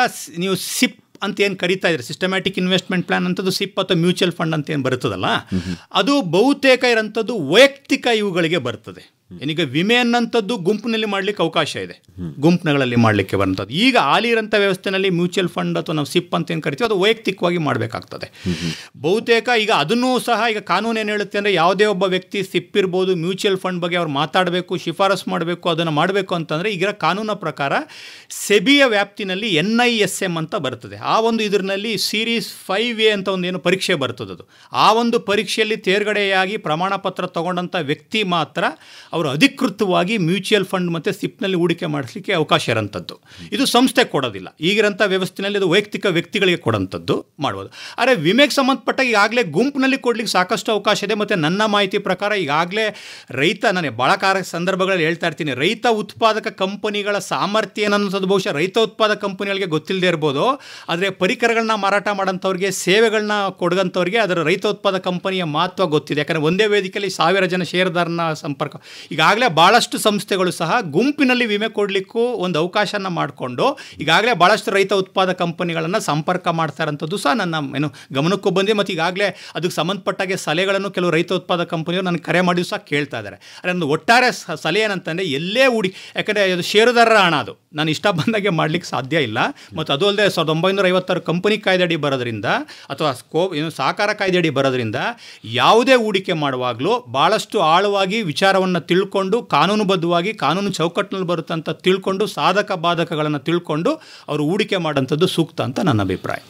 ನೀವು SIP ಅಂತ ಏನು ಕರಿತಾ ಇದ್ದಾರೆ, ಸಿಸ್ಟಮ್ಯಾಟಿಕ್ ಇನ್ವೆಸ್ಟ್ಮೆಂಟ್ ಪ್ಲಾನ್ ಅಂತದ್ದು SIP ಅಥವಾ ಮ್ಯೂಚುವಲ್ ಫಂಡ್ ಅಂತ ಏನು ಬರ್ತದಲ್ಲ, ಅದು ಬಹುತೇಕ ಇರೋಂಥದ್ದು ವೈಯಕ್ತಿಕ ಇವುಗಳಿಗೆ ಬರ್ತದೆ. ಏನೀಗ ವಿಮೆ ಅನ್ನೋಂಥದ್ದು ಗುಂಪಿನಲ್ಲಿ ಮಾಡಲಿಕ್ಕೆ ಅವಕಾಶ ಇದೆ, ಗುಂಪುಗಳಲ್ಲಿ ಮಾಡಲಿಕ್ಕೆ ಬರುವಂಥದ್ದು. ಈಗ ಹಾಲಿ ಇರೋಂಥ ವ್ಯವಸ್ಥೆಯಲ್ಲಿ ಮ್ಯೂಚುವಲ್ ಫಂಡ್ ಅಥವಾ ನಾವು ಸಿಪ್ ಅಂತ ಏನು ಕರಿತೀವಿ ಅದು ವೈಯಕ್ತಿಕವಾಗಿ ಮಾಡಬೇಕಾಗ್ತದೆ. ಬಹುತೇಕ ಈಗ ಅದನ್ನೂ ಸಹ ಈಗ ಕಾನೂನು ಏನು ಹೇಳುತ್ತೆ ಅಂದರೆ ಯಾವುದೇ ಒಬ್ಬ ವ್ಯಕ್ತಿ ಸಿಪ್ ಇರ್ಬೋದು, ಮ್ಯೂಚುವಲ್ ಫಂಡ್ ಬಗ್ಗೆ ಅವ್ರು ಮಾತಾಡಬೇಕು, ಶಿಫಾರಸು ಮಾಡಬೇಕು, ಅದನ್ನು ಮಾಡಬೇಕು ಅಂತಂದರೆ ಈಗಿರೋ ಕಾನೂನ ಪ್ರಕಾರ ಸೆಬಿಯ ವ್ಯಾಪ್ತಿನಲ್ಲಿ NISM ಅಂತ ಬರ್ತದೆ. ಆ ಒಂದು ಇದರಲ್ಲಿ ಸೀರೀಸ್ 5A ಅಂತ ಒಂದು ಏನು ಪರೀಕ್ಷೆ ಬರ್ತದೆ, ಅದು ಆ ಒಂದು ಪರೀಕ್ಷೆಯಲ್ಲಿ ತೇರ್ಗಡೆಯಾಗಿ ಪ್ರಮಾಣ ಪತ್ರ ತಗೊಂಡಂಥ ವ್ಯಕ್ತಿ ಮಾತ್ರ ಅವರು ಅಧಿಕೃತವಾಗಿ ಮ್ಯೂಚುವಲ್ ಫಂಡ್ ಮತ್ತು ಸಿಪ್ನಲ್ಲಿ ಹೂಡಿಕೆ ಮಾಡಿಸಲಿಕ್ಕೆ ಅವಕಾಶ ಇರೋಂಥದ್ದು. ಇದು ಸಂಸ್ಥೆ ಕೊಡೋದಿಲ್ಲ, ಈಗಿರೋಂಥ ವ್ಯವಸ್ಥೆಯಲ್ಲಿ ಅದು ವೈಯಕ್ತಿಕ ವ್ಯಕ್ತಿಗಳಿಗೆ ಕೊಡೋಂಥದ್ದು ಮಾಡ್ಬೋದು. ಆದರೆ ವಿಮೆಗೆ ಸಂಬಂಧಪಟ್ಟ ಈಗಾಗಲೇ ಗುಂಪಿನಲ್ಲಿ ಕೊಡಲಿಕ್ಕೆ ಸಾಕಷ್ಟು ಅವಕಾಶ ಇದೆ. ಮತ್ತು ನನ್ನ ಮಾಹಿತಿ ಪ್ರಕಾರ ಈಗಾಗಲೇ ನಾನು ಭಾಳ ಸಂದರ್ಭಗಳಲ್ಲಿ ಹೇಳ್ತಾ ಇರ್ತೀನಿ, ರೈತ ಉತ್ಪಾದಕ ಕಂಪನಿಗಳ ಸಾಮರ್ಥ್ಯ ಏನನ್ನೋದು ಬಹುಶಃ ರೈತ ಉತ್ಪಾದಕ ಕಂಪನಿಗಳಿಗೆ ಗೊತ್ತಿಲ್ಲದೆ ಇರ್ಬೋದು, ಆದರೆ ಪರಿಕರಗಳನ್ನ ಮಾರಾಟ ಮಾಡೋಂಥವ್ರಿಗೆ, ಸೇವೆಗಳನ್ನ ಕೊಡೋಂಥವ್ರಿಗೆ ಅದರ ರೈತ ಉತ್ಪಾದಕ ಕಂಪನಿಯ ಮಹತ್ವ ಗೊತ್ತಿದೆ. ಯಾಕಂದರೆ ಒಂದೇ ವೇದಿಕೆಯಲ್ಲಿ 1000 ಜನ ಷೇರುದಾರನ ಸಂಪರ್ಕ. ಈಗಾಗಲೇ ಭಾಳಷ್ಟು ಸಂಸ್ಥೆಗಳು ಸಹ ಗುಂಪಿನಲ್ಲಿ ವಿಮೆ ಕೊಡಲಿಕ್ಕೂ ಒಂದು ಅವಕಾಶನ ಮಾಡಿಕೊಂಡು ಈಗಾಗಲೇ ಭಾಳಷ್ಟು ರೈತ ಉತ್ಪಾದಕ ಕಂಪನಿಗಳನ್ನು ಸಂಪರ್ಕ ಮಾಡ್ತಾ ಇರೋಂಥದ್ದು ಸಹ ನನ್ನ ಗಮನಕ್ಕೂ ಬಂದಿದೆ. ಮತ್ತು ಈಗಾಗಲೇ ಅದಕ್ಕೆ ಸಂಬಂಧಪಟ್ಟಾಗೆ ಸಲಹೆಗಳನ್ನು ಕೆಲವು ರೈತ ಉತ್ಪಾದಕ ಕಂಪನಿಯವರು ನನಗೆ ಕರೆ ಮಾಡಿ ಸಹ ಕೇಳ್ತಾ ಇದ್ದಾರೆ. ಅದರ ಒಂದು ಒಟ್ಟಾರೆ ಸಲಹೆ ಏನಂತಂದರೆ ಎಲ್ಲೇ ಯಾಕಂದರೆ ಅದು ಷೇರುದಾರರ ಹಣ, ಅದು ನಾನು ಇಷ್ಟ ಬಂದಾಗೆ ಮಾಡಲಿಕ್ಕೆ ಸಾಧ್ಯ ಇಲ್ಲ. ಮತ್ತು ಅದು ಅಲ್ಲದೆ 1956 ಕಂಪನಿ ಕಾಯ್ದೆ ಅಡಿ ಬರೋದ್ರಿಂದ ಅಥವಾ ಸಹಕಾರ ಕಾಯ್ದೆ ಅಡಿ ಬರೋದ್ರಿಂದ ಯಾವುದೇ ಹೂಡಿಕೆ ಮಾಡುವಾಗಲೂ ಭಾಳಷ್ಟು ಆಳವಾಗಿ ವಿಚಾರವನ್ನು ತಿಳ್ಕೊಂಡು, ಕಾನೂನುಬದ್ಧವಾಗಿ ಕಾನೂನು ಚೌಕಟ್ಟಿನಲ್ಲಿ ಬರುತ್ತೆ ಅಂತ ತಿಳ್ಕೊಂಡು, ಸಾಧಕ ಬಾಧಕಗಳನ್ನು ತಿಳ್ಕೊಂಡು ಅವರು ಹೂಡಿಕೆ ಮಾಡೋಂಥದ್ದು ಸೂಕ್ತ ಅಂತ ನನ್ನ ಅಭಿಪ್ರಾಯ.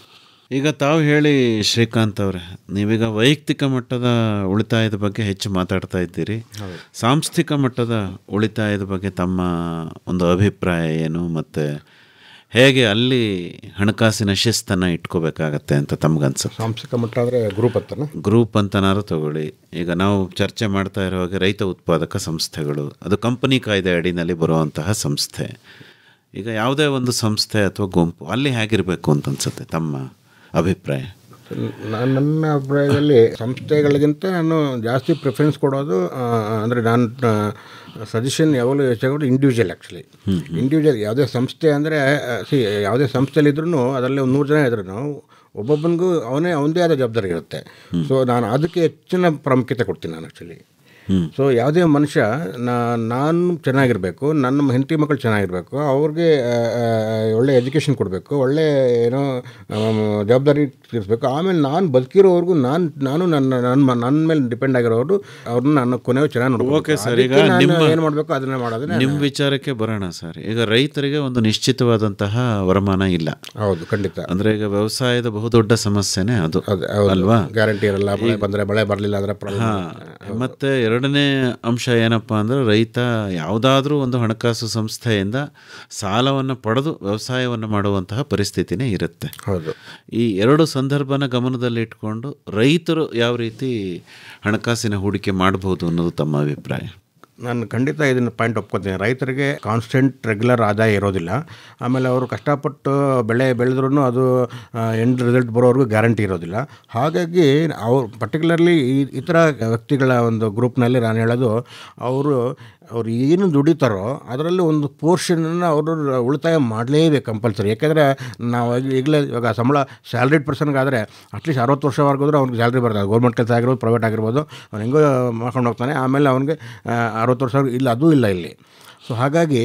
ಈಗ ತಾವು ಹೇಳಿ ಶ್ರೀಕಾಂತ್ ಅವರೇ, ನೀವೀಗ ವೈಯಕ್ತಿಕ ಮಟ್ಟದ ಉಳಿತಾಯದ ಬಗ್ಗೆ ಹೆಚ್ಚು ಮಾತಾಡ್ತಾ ಇದ್ದೀರಿ. ಸಾಂಸ್ಥಿಕ ಮಟ್ಟದ ಉಳಿತಾಯದ ಬಗ್ಗೆ ತಮ್ಮ ಒಂದು ಅಭಿಪ್ರಾಯ ಏನು, ಮತ್ತು ಹೇಗೆ ಅಲ್ಲಿ ಹಣಕಾಸಿನ ಶಿಸ್ತನ್ನು ಇಟ್ಕೋಬೇಕಾಗತ್ತೆ ಅಂತ ತಮಗನ್ಸುತ್ತೆ? ಸಾಂಸ್ಥಿಕ ಮಟ್ಟ ಅಂದರೆ ಗ್ರೂಪ್ ಅಂತನಾರು ತಗೊಳ್ಳಿ. ಈಗ ನಾವು ಚರ್ಚೆ ಮಾಡ್ತಾ ಇರುವಾಗ ರೈತ ಉತ್ಪಾದಕ ಸಂಸ್ಥೆಗಳು, ಅದು ಕಂಪನಿ ಕಾಯ್ದೆ ಅಡಿನಲ್ಲಿ ಬರುವಂತಹ ಸಂಸ್ಥೆ. ಈಗ ಯಾವುದೇ ಒಂದು ಸಂಸ್ಥೆ ಅಥವಾ ಗುಂಪು ಅಲ್ಲಿ ಹೇಗಿರಬೇಕು ಅಂತ ಅನ್ಸುತ್ತೆ ತಮ್ಮ ಅಭಿಪ್ರಾಯ? ನನ್ನ ಅಭಿಪ್ರಾಯದಲ್ಲಿ ಸಂಸ್ಥೆಗಳಿಗಿಂತ ನಾನು ಜಾಸ್ತಿ ಪ್ರಿಫರೆನ್ಸ್ ಕೊಡೋದು ಅಂದರೆ ನಾನು ಸಜೆಷನ್ ಯಾವಾಗಲೂ ಯೋಚನೆ ಇಂಡಿವಿಜುವಲ್. ಇಂಡಿವಿಜುವಲ್ ಯಾವುದೇ ಸಂಸ್ಥೆ ಅಂದರೆ ಯಾವುದೇ ಸಂಸ್ಥೆಯಲ್ಲಿದ್ರೂ ಅದರಲ್ಲಿ ಒಂದು 100 ಜನ ಇದ್ರೂ ಒಬ್ಬೊಬ್ಬನಿಗೂ ಅವನದೇ ಆದ ಜವಾಬ್ದಾರಿ ಇರುತ್ತೆ. ಸೊ ನಾನು ಅದಕ್ಕೆ ಹೆಚ್ಚಿನ ಪ್ರಾಮುಖ್ಯತೆ ಕೊಡ್ತೀನಿ ನಾನು ಆ್ಯಕ್ಚುಲಿ. ಸೊ ಯಾವುದೇ ಮನುಷ್ಯ ನಾನು ಚೆನ್ನಾಗಿರಬೇಕು, ನನ್ನ ಹೆಂಡತಿ ಮಕ್ಕಳು ಚೆನ್ನಾಗಿರಬೇಕು, ಅವ್ರಿಗೆ ಒಳ್ಳೆ ಎಜುಕೇಷನ್ ಕೊಡಬೇಕು, ಒಳ್ಳೆ ಏನೋ ಜವಾಬ್ದಾರಿ ತೀರಿಸ್ಬೇಕು. ಆಮೇಲೆ ನಾನು ಬದುಕಿರೋವರೆಗೂ ನಾನು ನನ್ನ ಮೇಲೆ ಡಿಪೆಂಡ್ ಆಗಿರೋರು ಅವ್ರನ್ನ ನನ್ನ ಕೊನೆಯೂ ಚೆನ್ನಾಗಿ ನೋಡ್ಬೇಕು. ಓಕೆ ಸರ್, ಈಗ ಏನು ಮಾಡಬೇಕು ಅದನ್ನೇ ಮಾಡೋದನ್ನ ನಿಮ್ಮ ವಿಚಾರಕ್ಕೆ ಬರೋಣ ಸರ್. ಈಗ ರೈತರಿಗೆ ಒಂದು ನಿಶ್ಚಿತವಾದಂತಹ ವರಮಾನ ಇಲ್ಲ. ಹೌದು, ಖಂಡಿತ. ಅಂದರೆ ಈಗ ವ್ಯವಸಾಯದ ಬಹುದೊಡ್ಡ ಸಮಸ್ಯೆನೇ ಅದು ಅಲ್ವಾ? ಗ್ಯಾರಂಟಿ ಇರಲ್ಲ, ಮಳೆ ಬರಲಿಲ್ಲ ಅಂದರೆ ಮತ್ತು ಎರಡನೇ ಅಂಶ ಏನಪ್ಪ ಅಂದರೆ ರೈತ ಯಾವುದಾದ್ರೂ ಒಂದು ಹಣಕಾಸು ಸಂಸ್ಥೆಯಿಂದ ಸಾಲವನ್ನು ಪಡೆದು ವ್ಯವಸಾಯವನ್ನು ಮಾಡುವಂತಹ ಪರಿಸ್ಥಿತಿನೇ ಇರುತ್ತೆ. ಹೌದು. ಈ ಎರಡು ಸಂದರ್ಭನ ಗಮನದಲ್ಲಿ ಇಟ್ಕೊಂಡು ರೈತರು ಯಾವ ರೀತಿ ಹಣಕಾಸಿನ ಹೂಡಿಕೆ ಮಾಡಬಹುದು ಅನ್ನೋದು ತಮ್ಮ ಅಭಿಪ್ರಾಯ? ನಾನು ಖಂಡಿತ ಇದನ್ನು ಪಾಯಿಂಟ್ ಒಪ್ಕೊತೀನಿ. ರೈತರಿಗೆ ಕಾನ್ಸ್ಟೆಂಟ್ ರೆಗ್ಯುಲರ್ ಆದಾಯ ಇರೋದಿಲ್ಲ. ಆಮೇಲೆ ಅವರು ಕಷ್ಟಪಟ್ಟು ಬೆಳೆ ಬೆಳೆದ್ರೂ ಅದು ಎಂಡ್ ರಿಸಲ್ಟ್ ಬರೋವರೆಗೂ ಗ್ಯಾರಂಟಿ ಇರೋದಿಲ್ಲ. ಹಾಗಾಗಿ ಅವ್ರು ಪರ್ಟಿಕ್ಯುಲರ್ಲಿ ಈ ಥರ ವ್ಯಕ್ತಿಗಳ ಒಂದು ಗ್ರೂಪ್ನಲ್ಲಿ ನಾನು ಹೇಳೋದು, ಅವ್ರು ಏನು ದುಡಿತಾರೋ ಅದರಲ್ಲಿ ಒಂದು ಪೋರ್ಷನನ್ನು ಅವರು ಉಳಿತಾಯ ಮಾಡಲೇಬೇಕು ಕಂಪಲ್ಸರಿ. ಯಾಕೆಂದರೆ ನಾವು ಈಗಲೇ ಇವಾಗ ಸಂಬಳ ಸ್ಯಾಲ್ರಿಡ್ ಪರ್ಸನ್ಗಾದರೆ ಅಟ್ಲೀಸ್ಟ್ 60 ವರ್ಷವರೆಗೋದ್ರೆ ಅವ್ನಿಗೆ ಸ್ಯಾಲ್ರಿ ಬರ್ತದೆ. ಗೌರ್ಮೆಂಟ್ ಕೆಲಸ ಆಗಿರ್ಬೋದು, ಪ್ರೈವೇಟ್ ಆಗಿರ್ಬೋದು, ಅವ್ನು ಹೆಂಗೋ ಮಾಡ್ಕೊಂಡು ಹೋಗ್ತಾನೆ. ಆಮೇಲೆ ಅವ್ನಿಗೆ 60 ವರ್ಷ ಇಲ್ಲ, ಅದೂ ಇಲ್ಲ ಇಲ್ಲಿ. ಸೊ ಹಾಗಾಗಿ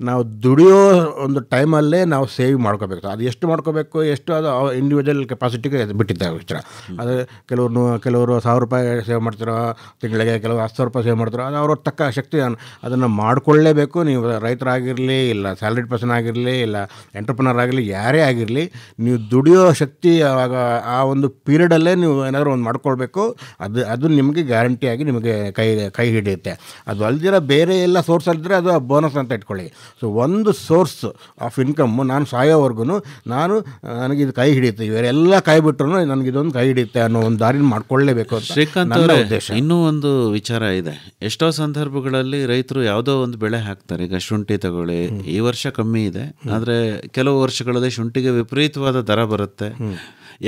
ನಾವು ದುಡಿಯೋ ಒಂದು ಟೈಮಲ್ಲೇ ನಾವು ಸೇವ್ ಮಾಡ್ಕೋಬೇಕು. ಅದು ಎಷ್ಟು ಮಾಡ್ಕೋಬೇಕು, ಎಷ್ಟು ಅದು ಇಂಡಿವಿಜುವಲ್ ಕೆಪಾಸಿಟಿಗೆ ಬಿಟ್ಟಿದ್ದ ವಿಚಾರ. ಅದು ಕೆಲವರು 1000 ರೂಪಾಯಿ ಸೇವ್ ಮಾಡ್ತಾರೋ ತಿಂಗಳಿಗೆ, ಕೆಲವರು 10,000 ರೂಪಾಯಿ ಸೇವ್ ಮಾಡ್ತಾರೋ, ಅದು ಅವ್ರ ತಕ್ಕ ಶಕ್ತಿ ಅದನ್ನು ಮಾಡಿಕೊಳ್ಳೇಬೇಕು. ನೀವು ರೈತರಾಗಿರಲಿ, ಇಲ್ಲ ಸ್ಯಾಲ್ರಿಡ್ ಪರ್ಸನ್ ಆಗಿರಲಿ, ಇಲ್ಲ ಎಂಟರ್ಪ್ರನರ್ ಆಗಿರಲಿ, ಯಾರೇ ಆಗಿರಲಿ, ನೀವು ದುಡಿಯೋ ಶಕ್ತಿ ಆವಾಗ ಆ ಒಂದು ಪೀರಿಯಡಲ್ಲೇ ನೀವು ಏನಾದರೂ ಒಂದು ಮಾಡ್ಕೊಳ್ಬೇಕು. ಅದು ನಿಮಗೆ ಗ್ಯಾರಂಟಿಯಾಗಿ ನಿಮಗೆ ಕೈ ಹಿಡಿಯುತ್ತೆ. ಅದು ಅಲ್ದಿರ ಬೇರೆ ಎಲ್ಲ ಸೋರ್ಸ್ ಅಲ್ಲಿದ್ದರೆ ಅದು ಬೋನಸ್ ಅಂತ ಇಟ್ಕೊಳ್ಳಿ. ಸೊ ಒಂದು ಸೋರ್ಸ್ ಆಫ್ ಇನ್ಕಮ್ ನಾನು ಸಾಯೋವರೆಗೂ ನನಗಿದು ಕೈ ಹಿಡಿಯುತ್ತೆ, ಇವರೆಲ್ಲ ಕೈ ಬಿಟ್ಟರು ನನಗಿದೊಂದು ಕೈ ಹಿಡಿಯುತ್ತೆ ಅನ್ನೋ ಒಂದು ದಾರಿನ ಮಾಡ್ಕೊಳ್ಳೇಬೇಕು ಅಂತ ಶ್ರೀಕಾಂತ್ ಉದ್ದೇಶ. ಇನ್ನೂ ಒಂದು ವಿಚಾರ ಇದೆ. ಎಷ್ಟೋ ಸಂದರ್ಭಗಳಲ್ಲಿ ರೈತರು ಯಾವುದೋ ಒಂದು ಬೆಳೆ ಹಾಕ್ತಾರೆ. ಈಗ ಶುಂಠಿ ತಗೊಳ್ಳಿ, ಈ ವರ್ಷ ಕಮ್ಮಿ ಇದೆ, ಆದರೆ ಕೆಲವು ವರ್ಷಗಳಲ್ಲಿ ಶುಂಠಿಗೆ ವಿಪರೀತವಾದ ದರ ಬರುತ್ತೆ.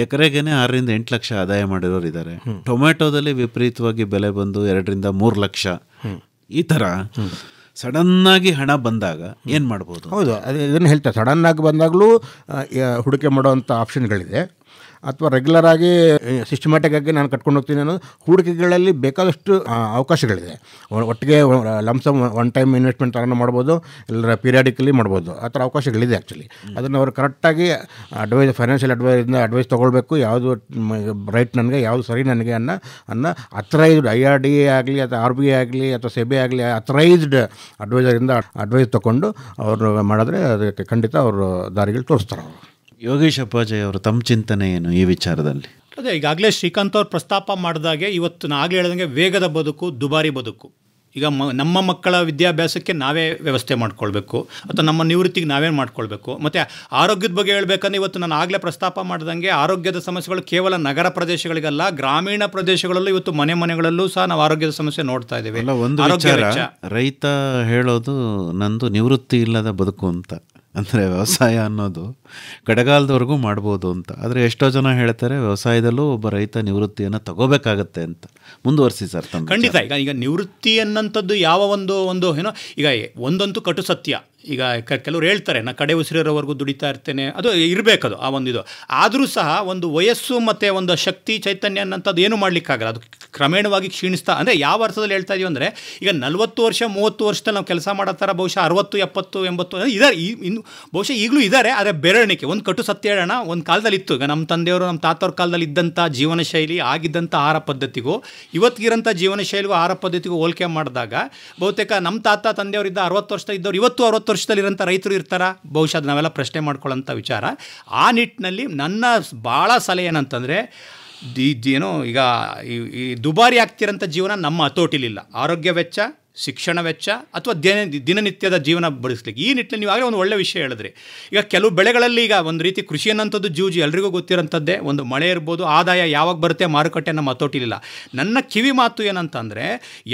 ಎಕರೆಗೇನೆ 6 ರಿಂದ 8 ಲಕ್ಷ ಆದಾಯ ಮಾಡಿರೋರು ಇದ್ದಾರೆ. ಟೊಮೆಟೊದಲ್ಲಿ ವಿಪರೀತವಾಗಿ ಬೆಲೆ ಬಂದು 2 ರಿಂದ 3 ಲಕ್ಷ. ಈ ಥರ ಸಡನ್ನಾಗಿ ಹಣ ಬಂದಾಗ ಏನು ಮಾಡ್ಬೋದು? ಹೌದು, ಇದನ್ನು ಹೇಳ್ತಾರೆ. ಸಡನ್ನಾಗಿ ಬಂದಾಗಲೂ ಹೂಡಿಕೆ ಮಾಡೋವಂಥ ಆಪ್ಷನ್ಗಳಿದೆ. ಅಥವಾ ರೆಗ್ಯುಲರ್ ಆಗಿ ಸಿಸ್ಟಮ್ಯಾಟಿಕ್ ಆಗಿ ನಾನು ಕಟ್ಕೊಂಡು ಹೋಗ್ತೀನಿ ಅನ್ನೋದು ಹೂಡಿಕೆಗಳಲ್ಲಿ ಬೇಕಾದಷ್ಟು ಅವಕಾಶಗಳಿದೆ. ಒಟ್ಟಿಗೆ ಲಂಸಮ್ ಒನ್ ಟೈಮ್ ಇನ್ವೆಸ್ಟ್ಮೆಂಟ್ ಥರನೂ ಮಾಡ್ಬೋದು, ಇಲ್ಲ ಪೀರಿಯಾಡಿಕಲಿ ಮಾಡ್ಬೋದು. ಆ ಥರ ಅವಕಾಶಗಳಿದೆ ಆ್ಯಕ್ಚುಲಿ. ಅದನ್ನು ಅವರು ಕರೆಕ್ಟಾಗಿ ಫೈನಾನ್ಷಿಯಲ್ ಅಡ್ವೈಸಿಂದ ಅಡ್ವೈಸ್ ತೊಗೊಳ್ಬೇಕು. ಯಾವುದು ರೈಟ್ ನನಗೆ, ಯಾವುದು ಸರಿ ನನಗೆ ಅನ್ನೋ ಅಥರೈಸ್ಡ್ IRDA ಆಗಲಿ ಅಥವಾ RBI ಆಗಲಿ ಅಥವಾ SEBI ಆಗಲಿ ಅಥರೈಸ್ಡ್ ಅಡ್ವೈಸರಿಂದ ಅಡ್ವೈಸ್ ತೊಗೊಂಡು ಅವರು ಮಾಡಿದ್ರೆ ಅದಕ್ಕೆ ಖಂಡಿತ ಅವರು ದಾರಿಗಳು ತೋರಿಸ್ತಾರೆ. ಅವರು ಯೋಗೀಶ್ ಅಪ್ಪಾಜಿ ಅವರು ತಮ್ಮ ಚಿಂತನೆ ಏನು ಈ ವಿಚಾರದಲ್ಲಿ? ಅದೇ ಈಗಾಗಲೇ ಶ್ರೀಕಾಂತ್ ಅವ್ರು ಪ್ರಸ್ತಾಪ ಮಾಡಿದಾಗೆ ಇವತ್ತು ನಾನು ಆಗಲೇ ಹೇಳ್ದಂಗೆ ವೇಗದ ಬದುಕು, ದುಬಾರಿ ಬದುಕು. ಈಗ ನಮ್ಮ ಮಕ್ಕಳ ವಿದ್ಯಾಭ್ಯಾಸಕ್ಕೆ ನಾವೇ ವ್ಯವಸ್ಥೆ ಮಾಡ್ಕೊಳ್ಬೇಕು ಅಥವಾ ನಮ್ಮ ನಿವೃತ್ತಿಗೆ ನಾವೇ ಮಾಡ್ಕೊಳ್ಬೇಕು. ಮತ್ತು ಆರೋಗ್ಯದ ಬಗ್ಗೆ ಹೇಳ್ಬೇಕಂದ್ರೆ ಇವತ್ತು ನಾನು ಆಗಲೇ ಪ್ರಸ್ತಾಪ ಮಾಡ್ದಂಗೆ ಆರೋಗ್ಯದ ಸಮಸ್ಯೆಗಳು ಕೇವಲ ನಗರ ಪ್ರದೇಶಗಳಿಗಲ್ಲ, ಗ್ರಾಮೀಣ ಪ್ರದೇಶಗಳಲ್ಲೂ ಇವತ್ತು ಮನೆಗಳಲ್ಲೂ ಸಹ ನಾವು ಆರೋಗ್ಯದ ಸಮಸ್ಯೆ ನೋಡ್ತಾ ಇದ್ದೇವೆ. ಒಂದು ವಿಚಾರ, ರೈತ ಹೇಳೋದು ನಂದು ನಿವೃತ್ತಿ ಇಲ್ಲದ ಬದುಕು ಅಂತ. ಅಂದರೆ ವ್ಯವಸಾಯ ಅನ್ನೋದು ಕಡೆಗಾಲದವರೆಗೂ ಮಾಡ್ಬೋದು ಅಂತ. ಆದರೆ ಎಷ್ಟೋ ಜನ ಹೇಳ್ತಾರೆ ವ್ಯವಸಾಯದಲ್ಲೂ ಒಬ್ಬ ರೈತ ನಿವೃತ್ತಿಯನ್ನು ತಗೋಬೇಕಾಗತ್ತೆ ಅಂತ. ಮುಂದುವರಿಸಿ ಸರ್ ತಮ್ಮ. ಖಂಡಿತ. ಈಗ ನಿವೃತ್ತಿ ಅನ್ನೋಂಥದ್ದು ಯಾವ ಒಂದು ಏನೋ ಈಗ ಒಂದಂತೂ ಕಟು ಸತ್ಯ. ಈಗ ಕೆಲವರು ಹೇಳ್ತಾರೆ ನಾನು ಕಡೆ ಉಸಿರಿರೋವರೆಗೂ ದುಡಿತಾ ಇರ್ತೇನೆ, ಅದು ಇರಬೇಕದು ಆ ಒಂದಿದು. ಆದರೂ ಸಹ ಒಂದು ವಯಸ್ಸು ಮತ್ತು ಒಂದು ಶಕ್ತಿ ಚೈತನ್ಯ ಅನ್ನೋಂಥದ್ದು ಏನು ಮಾಡಲಿಕ್ಕಾಗಲ್ಲ, ಅದು ಕ್ರಮೇಣವಾಗಿ ಕ್ಷೀಣಿಸ್ತಾ. ಅಂದರೆ ಯಾವ ಅರ್ಥದಲ್ಲಿ ಹೇಳ್ತಾ ಇದೀವಿ ಅಂದರೆ ಈಗ 40 ವರ್ಷ 30 ವರ್ಷದಲ್ಲಿ ನಾವು ಕೆಲಸ ಮಾಡೋ ಥರ ಬಹುಶಃ 60 70 80 ಇದ್ದಾರೆ, ಇನ್ನು ಬಹುಶಃ ಈಗಲೂ ಇದ್ದಾರೆ. ಆದರೆ ಬೆರಳಿಕೆ ಒಂದು ಕಟು ಸತ್ಯ ಹೇಳೋಣ, ಒಂದು ಕಾಲದಲ್ಲಿ ಇತ್ತು. ಈಗ ನಮ್ಮ ತಂದೆಯವರು ನಮ್ಮ ತಾತವ್ರ ಕಾಲದಲ್ಲಿ ಇದ್ದಂಥ ಜೀವನ ಶೈಲಿ, ಆಗಿದ್ದಂಥ ಆಹಾರ ಪದ್ಧತಿಗೂ ಇವತ್ತಿಗಿರೋಂಥ ಜೀವನ ಶೈಲಿಗೂ ಆಹಾರ ಪದ್ಧತಿಗೂ ಹೋಲಿಕೆ ಮಾಡಿದಾಗ ಬಹುತೇಕ ನಮ್ಮ ತಾತ ತಂದೆಯವರಿದ್ದ 60 ವರ್ಷ ಇದ್ದವ್ರು ಇವತ್ತು 60 ವರ್ಷದಲ್ಲಿರೋಂಥ ರೈತರು ಇರ್ತಾರ, ಬಹುಶಃ ಅದು ನಾವೆಲ್ಲ ಪ್ರಶ್ನೆ ಮಾಡ್ಕೊಳ್ಳೋಂಥ ವಿಚಾರ. ಆ ನಿಟ್ಟಿನಲ್ಲಿ ನನ್ನ ಭಾಳ ಸಲಹೆ ಏನಂತಂದರೆ ಏನೋ ಈಗ ಈ ದುಬಾರಿ ಆಗ್ತಿರೋಂಥ ಜೀವನ ನಮ್ಮ ಹತೋಟಿಲಿಲ್ಲ. ಆರೋಗ್ಯ ವೆಚ್ಚ, ಶಿಕ್ಷಣ ವೆಚ್ಚ ಅಥವಾ ದಿನನಿತ್ಯದ ಜೀವನ ಬಡಿಸ್ಲಿಕ್ಕೆ ಈ ನಿಟ್ಟಿನಲ್ಲಿ ನೀವು ಆಗಲೇ ಒಂದು ಒಳ್ಳೆ ವಿಷಯ ಹೇಳಿದ್ರಿ. ಈಗ ಕೆಲವು ಬೆಳೆಗಳಲ್ಲಿ ಈಗ ಒಂದು ರೀತಿ ಕೃಷಿ ಅನ್ನೋಂಥದ್ದು ಜೂಜು ಎಲ್ರಿಗೂ ಗೊತ್ತಿರೋಂಥದ್ದೇ. ಒಂದು ಮಳೆ ಇರ್ಬೋದು, ಆದಾಯ ಯಾವಾಗ ಬರುತ್ತೆ ಮಾರುಕಟ್ಟೆ ನಮ್ಮ ಹತೋಟಿಲಿಲ್ಲ. ನನ್ನ ಕಿವಿ ಮಾತು ಏನಂತಂದರೆ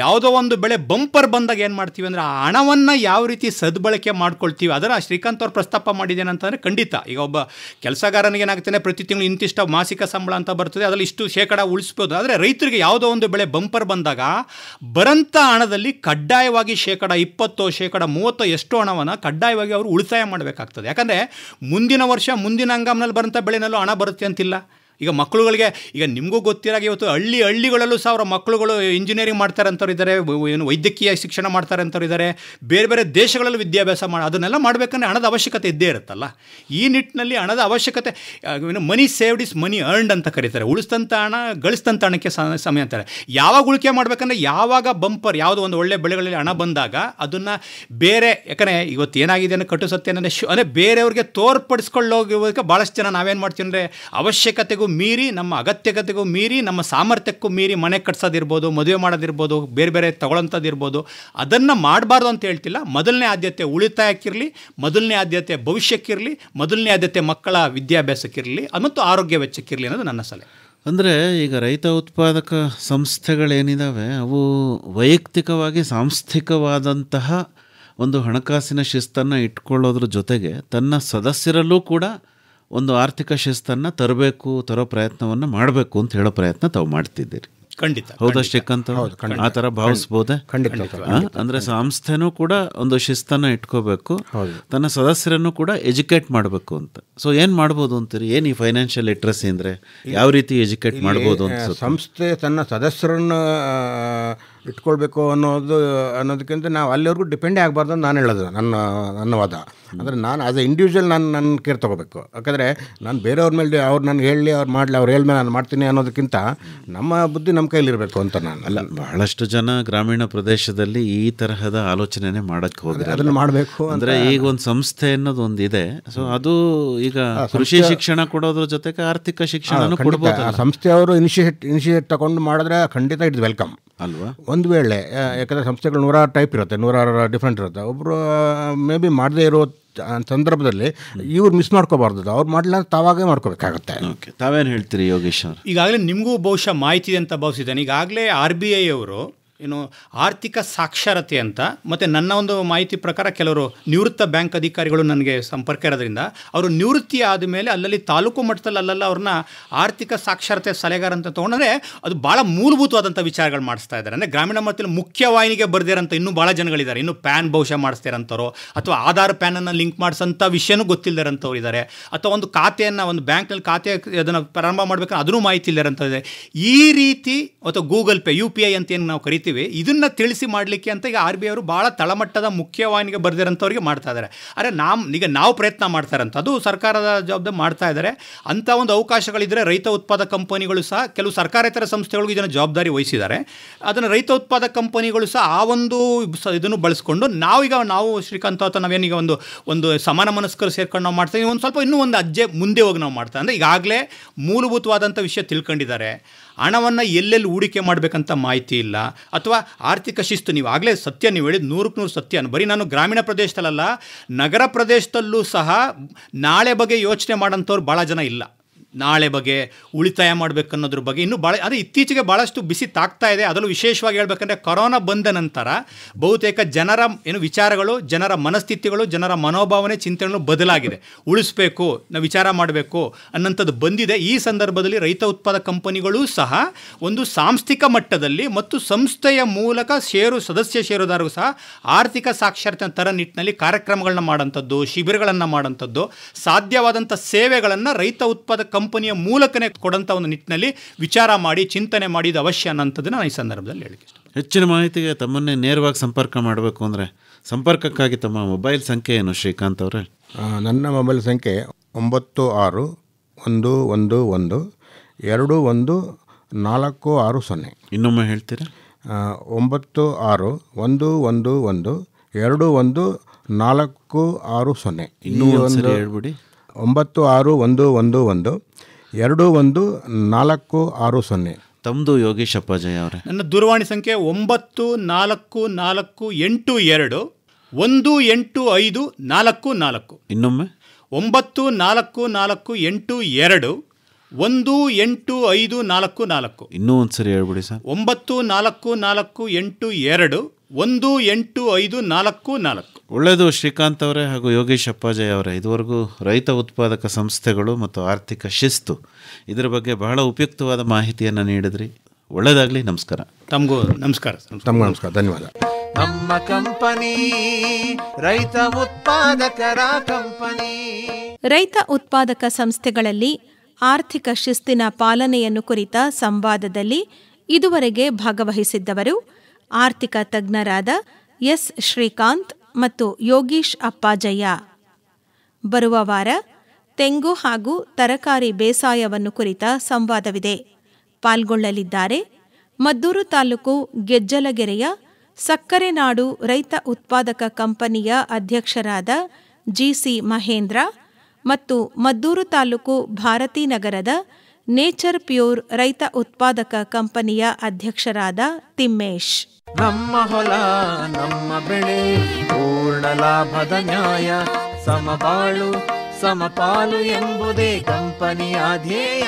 ಯಾವುದೋ ಒಂದು ಬೆಳೆ ಬಂಪರ್ ಬಂದಾಗ ಏನು ಮಾಡ್ತೀವಿ ಅಂದರೆ ಆ ಹಣವನ್ನು ಯಾವ ರೀತಿ ಸದ್ಬಳಕೆ ಮಾಡ್ಕೊಳ್ತೀವಿ. ಅದರ ಶ್ರೀಕಾಂತ್ ಅವ್ರು ಪ್ರಸ್ತಾಪ ಮಾಡಿದ್ದೇನಂತಂದರೆ ಖಂಡಿತ ಈಗ ಒಬ್ಬ ಕೆಲಸಗಾರನಿಗೆ ಏನಾಗ್ತಾನೆ ಪ್ರತಿ ತಿಂಗಳು ಇಂತಿಷ್ಟ ಮಾಸಿಕ ಸಂಬಳ ಅಂತ ಬರ್ತದೆ, ಅದರಲ್ಲಿ ಇಷ್ಟು ಶೇಕಡ ಉಳಿಸ್ಬೋದು. ಆದರೆ ರೈತರಿಗೆ ಯಾವುದೋ ಒಂದು ಬೆಳೆ ಬಂಪರ್ ಬಂದಾಗ ಬರಂಥ ಹಣದಲ್ಲಿ ಕಡ್ಡಾಯವಾಗಿ ಶೇಕಡ 20 ಶೇಕಡ 30 ಎಷ್ಟು ಹಣವನ್ನು ಕಡ್ಡಾಯವಾಗಿ ಅವರು ಉಳಿತಾಯ ಮಾಡಬೇಕಾಗ್ತದೆ. ಯಾಕಂದರೆ ಮುಂದಿನ ವರ್ಷ ಮುಂದಿನ ಹಂಗಾಮಿನಲ್ಲಿ ಬರೋಂಥ ಬೆಳೆನಲ್ಲೂ ಹಣ ಬರುತ್ತೆ ಅಂತಿಲ್ಲ. ಈಗ ಮಕ್ಕಳುಗಳಿಗೆ ಈಗ ನಿಮಗೂ ಗೊತ್ತಿರಾಗೆ ಇವತ್ತು ಹಳ್ಳಿಗಳಲ್ಲೂ ಸಹ ಅವರ ಮಕ್ಕಳುಗಳು ಇಂಜಿನಿಯರಿಂಗ್ ಮಾಡ್ತಾರೆ ಅಂತವ್ರು ಇದ್ದಾರೆ, ಏನು ವೈದ್ಯಕೀಯ ಶಿಕ್ಷಣ ಮಾಡ್ತಾರೆ ಅಂತವ್ರು ಇದ್ದಾರೆ, ಬೇರೆ ಬೇರೆ ದೇಶಗಳಲ್ಲಿ ವಿದ್ಯಾಭ್ಯಾಸ ಅದನ್ನೆಲ್ಲ ಮಾಡಬೇಕಂದ್ರೆ ಹಣದ ಅವಶ್ಯಕತೆ ಇದ್ದೇ ಇರುತ್ತಲ್ಲ. ಈ ನಿಟ್ಟಿನಲ್ಲಿ ಹಣದ ಅವಶ್ಯಕತೆ, ಮನಿ ಸೇವ್ಡ್ ಇಸ್ ಮನಿ ಅರ್ನ್ಡ್ ಅಂತ ಕರೀತಾರೆ. ಉಳಿಸ್ತಂಥ ಹಣ ಗಳಿಸ್ತಂಥ ಹಣಕ್ಕೆ ಸಮಯ ಅಂತಾರೆ. ಯಾವಾಗ ಉಳಿಕೆ ಮಾಡಬೇಕಂದ್ರೆ ಯಾವಾಗ ಬಂಪರ್ ಯಾವುದೋ ಒಂದು ಒಳ್ಳೆ ಬೆಳೆಗಳಲ್ಲಿ ಹಣ ಬಂದಾಗ ಅದನ್ನು ಬೇರೆ, ಯಾಕಂದರೆ ಇವತ್ತು ಏನಾಗಿದೆ ಅನ್ನೋ ಕಟು ಸತ್ಯ ಅಂದರೆ ಬೇರೆಯವ್ರಿಗೆ ತೋರ್ಪಡಿಸ್ಕೊಳ್ಳೋಕೆ ಭಾಳಷ್ಟು ಜನ ನಾವೇನು ಮಾಡ್ತೀವಿ ಅಂದರೆ ಅವಶ್ಯಕತೆಗೂ ಮೀರಿ, ನಮ್ಮ ಅಗತ್ಯತೆಗೂ ಮೀರಿ, ನಮ್ಮ ಸಾಮರ್ಥ್ಯಕ್ಕೂ ಮೀರಿ ಮನೆ ಕಟ್ಸೋದಿರ್ಬೋದು, ಮದುವೆ ಮಾಡೋದಿರ್ಬೋದು, ಬೇರೆ ಬೇರೆ ತಗೊಳ್ಳೋಂಥದ್ದಿರ್ಬೋದು, ಅದನ್ನು ಮಾಡಬಾರ್ದು ಅಂತ ಹೇಳ್ತಿಲ್ಲ. ಮೊದಲನೇ ಆದ್ಯತೆ ಉಳಿತಾಯಕ್ಕಿರಲಿ, ಮೊದಲನೇ ಆದ್ಯತೆ ಭವಿಷ್ಯಕ್ಕಿರಲಿ, ಮೊದಲನೇ ಆದ್ಯತೆ ಮಕ್ಕಳ ವಿದ್ಯಾಭ್ಯಾಸಕ್ಕಿರಲಿ ಮತ್ತು ಆರೋಗ್ಯ ವೆಚ್ಚಕ್ಕಿರಲಿ ಅನ್ನೋದು ನನ್ನ ಸಲಹೆ. ಅಂದರೆ ಈಗ ರೈತ ಉತ್ಪಾದಕ ಸಂಸ್ಥೆಗಳೇನಿದ್ದಾವೆ ಅವು ವೈಯಕ್ತಿಕವಾಗಿ ಸಾಂಸ್ಥಿಕವಾದಂತಹ ಒಂದು ಹಣಕಾಸಿನ ಶಿಸ್ತನ್ನು ಇಟ್ಕೊಳ್ಳೋದ್ರ ಜೊತೆಗೆ ತನ್ನ ಸದಸ್ಯರಲ್ಲೂ ಕೂಡ ಒಂದು ಆರ್ಥಿಕ ಶಿಸ್ತನ್ನು ತರೋ ಪ್ರಯತ್ನವನ್ನು ಮಾಡಬೇಕು ಅಂತ ಹೇಳೋ ಪ್ರಯತ್ನ ತಾವು ಮಾಡ್ತಿದ್ದೀರಿ. ಖಂಡಿತ. ಹೌದಾ ಶ್ರೀಕಾಂತ್? ಆ ಥರ ಭಾವಿಸ್ಬೋದೆ? ಖಂಡಿತ. ಅಂದರೆ ಸಂಸ್ಥೆನೂ ಕೂಡ ಒಂದು ಶಿಸ್ತನ್ನು ಇಟ್ಕೋಬೇಕು, ತನ್ನ ಸದಸ್ಯರನ್ನು ಕೂಡ ಎಜುಕೇಟ್ ಮಾಡಬೇಕು ಅಂತ. ಸೊ ಏನು ಮಾಡ್ಬೋದು ಅಂತೀರಿ? ಏನು ಈ ಫೈನಾನ್ಷಿಯಲ್ ಲಿಟ್ರಸಿ ಅಂದರೆ ಯಾವ ರೀತಿ ಎಜುಕೇಟ್ ಮಾಡ್ಬೋದು ಅಂತ? ಸಂಸ್ಥೆ ತನ್ನ ಸದಸ್ಯರನ್ನು ಇಟ್ಕೊಳ್ಬೇಕು ಅನ್ನೋದಕ್ಕಿಂತ ನಾವು ಅಲ್ಲಿವರೆಗೂ ಡಿಪೆಂಡೇ ಆಗಬಾರ್ದು ಅಂತ ನಾನು ಹೇಳೋದು ನನ್ನ ವಾದ. ಅಂದರೆ ನಾನು ಆಸ್ ಎ ಇಂಡಿವಿಜುವಲ್ ನನ್ನ ಕೇರ್ ತೊಗೋಬೇಕು. ಯಾಕಂದರೆ ನಾನು ಬೇರೆಯವ್ರ ಮೇಲೆ ಅವ್ರು ನನಗೆ ಹೇಳಿ ಅವ್ರು ಮಾಡಲಿ, ಅವ್ರು ಹೇಳ್ಮೇಲೆ ನಾನು ಮಾಡ್ತೀನಿ ಅನ್ನೋದಕ್ಕಿಂತ ನಮ್ಮ ಬುದ್ಧಿ ನಮ್ಮ ಕೈಲಿರಬೇಕು ಅಂತ ನಾನು. ಅಲ್ಲ, ಬಹಳಷ್ಟು ಜನ ಗ್ರಾಮೀಣ ಪ್ರದೇಶದಲ್ಲಿ ಈ ತರಹದ ಆಲೋಚನೆನೇ ಮಾಡೋಕ್ಕೆ ಹೋಗಿ ಅದನ್ನು ಮಾಡಬೇಕು. ಅಂದರೆ ಈಗ ಒಂದು ಸಂಸ್ಥೆ ಅನ್ನೋದು ಒಂದಿದೆ. ಸೊ ಅದು ಈಗ ಕೃಷಿ ಶಿಕ್ಷಣ ಕೊಡೋದ್ರ ಜೊತೆಗೆ ಆರ್ಥಿಕ ಶಿಕ್ಷಣ ಕೊಡ್ಬೋದು. ಸಂಸ್ಥೆಯವರು ಇನಿಷಿಯೇಟ್ ತಗೊಂಡು ಮಾಡಿದ್ರೆ ಖಂಡಿತ ಇಟ್ಸ್ ವೆಲ್ಕಮ್ ಅಲ್ವಾ? ಒಂದು ವೇಳೆ ಯಾಕಂದರೆ ಸಂಸ್ಥೆಗಳು 100 ಟೈಪ್ ಇರುತ್ತೆ, 100 ಡಿಫ್ರೆಂಟ್ ಇರುತ್ತೆ. ಒಬ್ಬರು ಮೇ ಬಿ ಮಾಡದೇ ಇರೋ ಸಂದರ್ಭದಲ್ಲಿ ಇವ್ರು ಮಿಸ್ ಮಾಡ್ಕೋಬಾರ್ದು, ಅವ್ರು ಮಾಡಲಿಲ್ಲ ತಾವಾಗೇ ಮಾಡ್ಕೋಬೇಕಾಗತ್ತೆ. ತಾವೇನು ಹೇಳ್ತೀರಿ ಯೋಗೇಶ್ ಅವರು? ಈಗಾಗಲೇ ನಿಮಗೂ ಬಹುಶಃ ಮಾಹಿತಿ ಇದೆ ಅಂತ ಭಾವಿಸಿದ್ದೇನೆ. ಈಗಾಗಲೇ RBI ಅವರು ಏನು ಆರ್ಥಿಕ ಸಾಕ್ಷರತೆ ಅಂತ. ಮತ್ತು ನನ್ನ ಒಂದು ಮಾಹಿತಿ ಪ್ರಕಾರ ಕೆಲವರು ನಿವೃತ್ತ ಬ್ಯಾಂಕ್ ಅಧಿಕಾರಿಗಳು ನನಗೆ ಸಂಪರ್ಕ ಇರೋದ್ರಿಂದ ಅವರು ನಿವೃತ್ತಿ ಆದಮೇಲೆ ಅಲ್ಲಲ್ಲಿ ತಾಲೂಕು ಮಟ್ಟದಲ್ಲಿ ಅಲ್ಲೆಲ್ಲ ಅವ್ರನ್ನ ಆರ್ಥಿಕ ಸಾಕ್ಷರತೆ ಸಲಹೆಗಾರ ಅಂತ ತೊಗೊಂಡ್ರೆ ಅದು ಭಾಳ ಮೂಲಭೂತವಾದಂಥ ವಿಚಾರಗಳು ಮಾಡಿಸ್ತಾ ಇದ್ದಾರೆ. ಅಂದರೆ ಗ್ರಾಮೀಣ ಮಟ್ಟದಲ್ಲಿ ಮುಖ್ಯವಾಹಿನಿಗೆ ಬರ್ದಿರೋಂಥ ಇನ್ನೂ ಭಾಳ ಜನಗಳಿದ್ದಾರೆ. ಇನ್ನೂ ಪ್ಯಾನ್ ಬಹುಶಃ ಮಾಡಿಸ್ತಿರೋಂಥವ್ರು, ಅಥವಾ ಆಧಾರ್ ಪ್ಯಾನನ್ನು ಲಿಂಕ್ ಮಾಡಿಸೋಂಥ ವಿಷಯನೂ ಗೊತ್ತಿಲ್ಲದಿರೋಂಥವ್ರು ಇದ್ದಾರೆ, ಅಥವಾ ಒಂದು ಖಾತೆಯನ್ನು ಒಂದು ಬ್ಯಾಂಕ್ನಲ್ಲಿ ಖಾತೆ ಅದನ್ನು ಪ್ರಾರಂಭ ಮಾಡಬೇಕಂದ್ರೆ ಅದೂ ಮಾಹಿತಿ ಇಲ್ಲರಂಥದ್ದಿದೆ. ಈ ರೀತಿ ಅಥವಾ ಗೂಗಲ್ ಪೇ UPI ಅಂತ ಏನು ನಾವು ಕರಿತೀವಿ, ಇದನ್ನು ತಿಳಿಸಿ ಮಾಡಲಿಕ್ಕೆ ಅಂತ ಈಗ RBI ಅವರು ಭಾಳ ತಳಮಟ್ಟದ ಮುಖ್ಯವಾಹಿನಿಗೆ ಬರೆದಿರೋಂಥವ್ರಿಗೆ ಮಾಡ್ತಾ ಇದ್ದಾರೆ. ಆದರೆ ನಾವು ಪ್ರಯತ್ನ ಮಾಡ್ತಾ ಇರೋಂಥ ಅದು ಸರ್ಕಾರದ ಜವಾಬ್ದಾರಿ ಮಾಡ್ತಾ ಇದ್ದಾರೆ. ಅಂಥ ಒಂದು ಅವಕಾಶಗಳಿದ್ದರೆ ರೈತ ಉತ್ಪಾದಕ ಕಂಪನಿಗಳು ಸಹ, ಕೆಲವು ಸರ್ಕಾರೇತರ ಸಂಸ್ಥೆಗಳಿಗೂ ಇದನ್ನು ಜವಾಬ್ದಾರಿ ವಹಿಸಿದ್ದಾರೆ. ಅದನ್ನು ರೈತ ಉತ್ಪಾದಕ ಕಂಪನಿಗಳು ಸಹ ಆ ಒಂದು ಇದನ್ನು ಬಳಸ್ಕೊಂಡು ನಾವು ಶ್ರೀಕಾಂತ್ ಅಥವಾ ನಾವೇನೀಗ ಒಂದು ಸಮಾನ ಮನಸ್ಕರು ಸೇರ್ಕೊಂಡು ನಾವು ಮಾಡ್ತಾ ಒಂದು ಸ್ವಲ್ಪ ಇನ್ನೂ ಒಂದು ಅಜ್ಜೆ ಮುಂದೆ ಹೋಗಿ ನಾವು ಮಾಡ್ತಾ ಅಂದರೆ ಈಗಾಗಲೇ ಮೂಲಭೂತವಾದಂಥ ವಿಷಯ ತಿಳ್ಕೊಂಡಿದ್ದಾರೆ. ಹಣವನ್ನು ಎಲ್ಲೆಲ್ಲಿ ಹೂಡಿಕೆ ಮಾಡಬೇಕಂತ ಮಾಹಿತಿ ಇಲ್ಲ, ಅಥವಾ ಆರ್ಥಿಕ ಶಿಸ್ತು. ನೀವು ಆಗಲೇ ಸತ್ಯ ನೀವು ಹೇಳಿದ 100% ಸತ್ಯ. ಬರೀ ನಾನು ಗ್ರಾಮೀಣ ಪ್ರದೇಶದಲ್ಲ, ನಗರ ಪ್ರದೇಶದಲ್ಲೂ ಸಹ ನಾಳೆ ಬಗ್ಗೆ ಯೋಚನೆ ಮಾಡೋಂಥವ್ರು ಭಾಳ ಜನ ಇಲ್ಲ. ನಾಳೆ ಬಗ್ಗೆ ಉಳಿತಾಯ ಮಾಡಬೇಕನ್ನೋದ್ರ ಬಗ್ಗೆ ಇನ್ನೂ ಭಾಳ ಅದು ಇತ್ತೀಚೆಗೆ ಭಾಳಷ್ಟು ಬಿಸಿ ತಾಗ್ತಾ ಇದೆ. ಅದರಲ್ಲೂ ವಿಶೇಷವಾಗಿ ಹೇಳ್ಬೇಕಂದ್ರೆ ಕೊರೋನಾ ಬಂದ ನಂತರ ಬಹುತೇಕ ಜನರ ವಿಚಾರಗಳು, ಜನರ ಮನಸ್ಥಿತಿಗಳು, ಜನರ ಮನೋಭಾವನೆ, ಚಿಂತನೆಗಳು ಬದಲಾಗಿದೆ. ಉಳಿಸ್ಬೇಕು, ನಾವು ವಿಚಾರ ಮಾಡಬೇಕು ಅನ್ನೋಂಥದ್ದು ಬಂದಿದೆ. ಈ ಸಂದರ್ಭದಲ್ಲಿ ರೈತ ಉತ್ಪಾದಕ ಕಂಪನಿಗಳೂ ಸಹ ಒಂದು ಸಾಂಸ್ಥಿಕ ಮಟ್ಟದಲ್ಲಿ ಮತ್ತು ಸಂಸ್ಥೆಯ ಮೂಲಕ ಸದಸ್ಯ ಷೇರುದಾರರು ಸಹ ಆರ್ಥಿಕ ಸಾಕ್ಷರತೆ ತರ ನಿಟ್ಟಿನಲ್ಲಿ ಕಾರ್ಯಕ್ರಮಗಳನ್ನ ಮಾಡೋಂಥದ್ದು, ಶಿಬಿರಗಳನ್ನು ಮಾಡೋಂಥದ್ದು, ಸಾಧ್ಯವಾದಂಥ ಸೇವೆಗಳನ್ನು ರೈತ ಉತ್ಪಾದಕ ಕಂಪನಿಯ ಮೂಲಕನೇ ಕೊಡಂಥ ಒಂದು ನಿಟ್ಟಿನಲ್ಲಿ ವಿಚಾರ ಮಾಡಿ ಚಿಂತನೆ ಮಾಡಿದ ಅವಶ್ಯ ಅನ್ನೋಂಥದ್ದನ್ನು ನಾನು ಈ ಸಂದರ್ಭದಲ್ಲಿ ಹೇಳಿಕೆ ಇಷ್ಟ. ಹೆಚ್ಚಿನ ಮಾಹಿತಿಗೆ ತಮ್ಮನ್ನೇ ನೇರವಾಗಿ ಸಂಪರ್ಕ ಮಾಡಬೇಕು ಅಂದರೆ ಸಂಪರ್ಕಕ್ಕಾಗಿ ತಮ್ಮ ಮೊಬೈಲ್ ಸಂಖ್ಯೆ ಏನು ಶ್ರೀಕಾಂತ್ ಅವರೇ? ನನ್ನ ಮೊಬೈಲ್ ಸಂಖ್ಯೆ 9611211460. ಇನ್ನೊಮ್ಮೆ ಹೇಳ್ತೀರಾ? 9611211460. ಇನ್ನೂ ಒಂದ್ಸರಿ ಹೇಳ್ಬಿಡಿ. 9611211460. ತಮ್ಮದು ಯೋಗೀಶ್ ಅಪ್ಪಾಜಯ್ಯ ಅವರೇ? ನನ್ನ ದೂರವಾಣಿ ಸಂಖ್ಯೆ 9442185444. ಇನ್ನೊಮ್ಮೆ 9442185444. ಇನ್ನೂ ಒಂದ್ಸರಿ ಹೇಳ್ಬಿಡಿ ಸರ್. 9442185444. ಒಳ್ಳೆಯದು ಶ್ರೀಕಾಂತ್ ಅವರೇ ಹಾಗೂ ಯೋಗೀಶ್ ಅಪ್ಪಾಜಯ್ಯ ಅವರೇ, ಇದುವರೆಗೂ ರೈತ ಉತ್ಪಾದಕ ಸಂಸ್ಥೆಗಳು ಮತ್ತು ಆರ್ಥಿಕ ಶಿಸ್ತು ಇದರ ಬಗ್ಗೆ ಬಹಳ ಉಪಯುಕ್ತವಾದ ಮಾಹಿತಿಯನ್ನು ನೀಡಿದ್ರಿ. ಒಳ್ಳೆಯದಾಗಲಿ. ನಮಸ್ಕಾರ. ತಮಗೂ ನಮಸ್ಕಾರ. ತಮಗೂ ನಮಸ್ಕಾರ. ಧನ್ಯವಾದ. ನಮ್ಮ ಕಂಪನಿ ರೈತ ಉತ್ಪಾದಕರ ಕಂಪನಿ. ರೈತ ಉತ್ಪಾದಕ ಸಂಸ್ಥೆಗಳಲ್ಲಿ ಆರ್ಥಿಕ ಶಿಸ್ತಿನ ಪಾಲನೆಯನ್ನು ಕುರಿತ ಸಂವಾದದಲ್ಲಿ ಇದುವರೆಗೆ ಭಾಗವಹಿಸಿದ್ದವರು ಆರ್ಥಿಕ ತಜ್ಞರಾದ ಎಸ್ ಶ್ರೀಕಾಂತ್ ಮತ್ತು ಯೋಗೀಶ್ ಅಪ್ಪಾಜಯ್ಯ. ಬರುವ ವಾರ ತೆಂಗು ಹಾಗೂ ತರಕಾರಿ ಬೇಸಾಯವನ್ನು ಕುರಿತ ಸಂವಾದವಿದೆ. ಪಾಲ್ಗೊಳ್ಳಲಿದ್ದಾರೆ ಮದ್ದೂರು ತಾಲೂಕು ಗೆಜ್ಜಲಗೆರೆಯ ಸಕ್ಕರೆ ನಾಡು ರೈತ ಉತ್ಪಾದಕ ಕಂಪನಿಯ ಅಧ್ಯಕ್ಷರಾದ GC ಮಹೇಂದ್ರ ಮತ್ತು ಮದ್ದೂರು ತಾಲೂಕು ಭಾರತೀನಗರದ ನೇಚರ್ ಪ್ಯೂರ್ ರೈತ ಉತ್ಪಾದಕ ಕಂಪನಿಯ ಅಧ್ಯಕ್ಷರಾದ ತಿಮ್ಮೇಶ್. ನಮ್ಮ ಹೊಲ ನಮ್ಮ ಬೆಳೆ ಪೂರ್ಣ ಲಾಭದ ನ್ಯಾಯ, ಸಮಬಾಳು ಸಮಪಾಲು ಎಂಬುದೇ ಕಂಪನಿಯ ಧ್ಯೇಯ.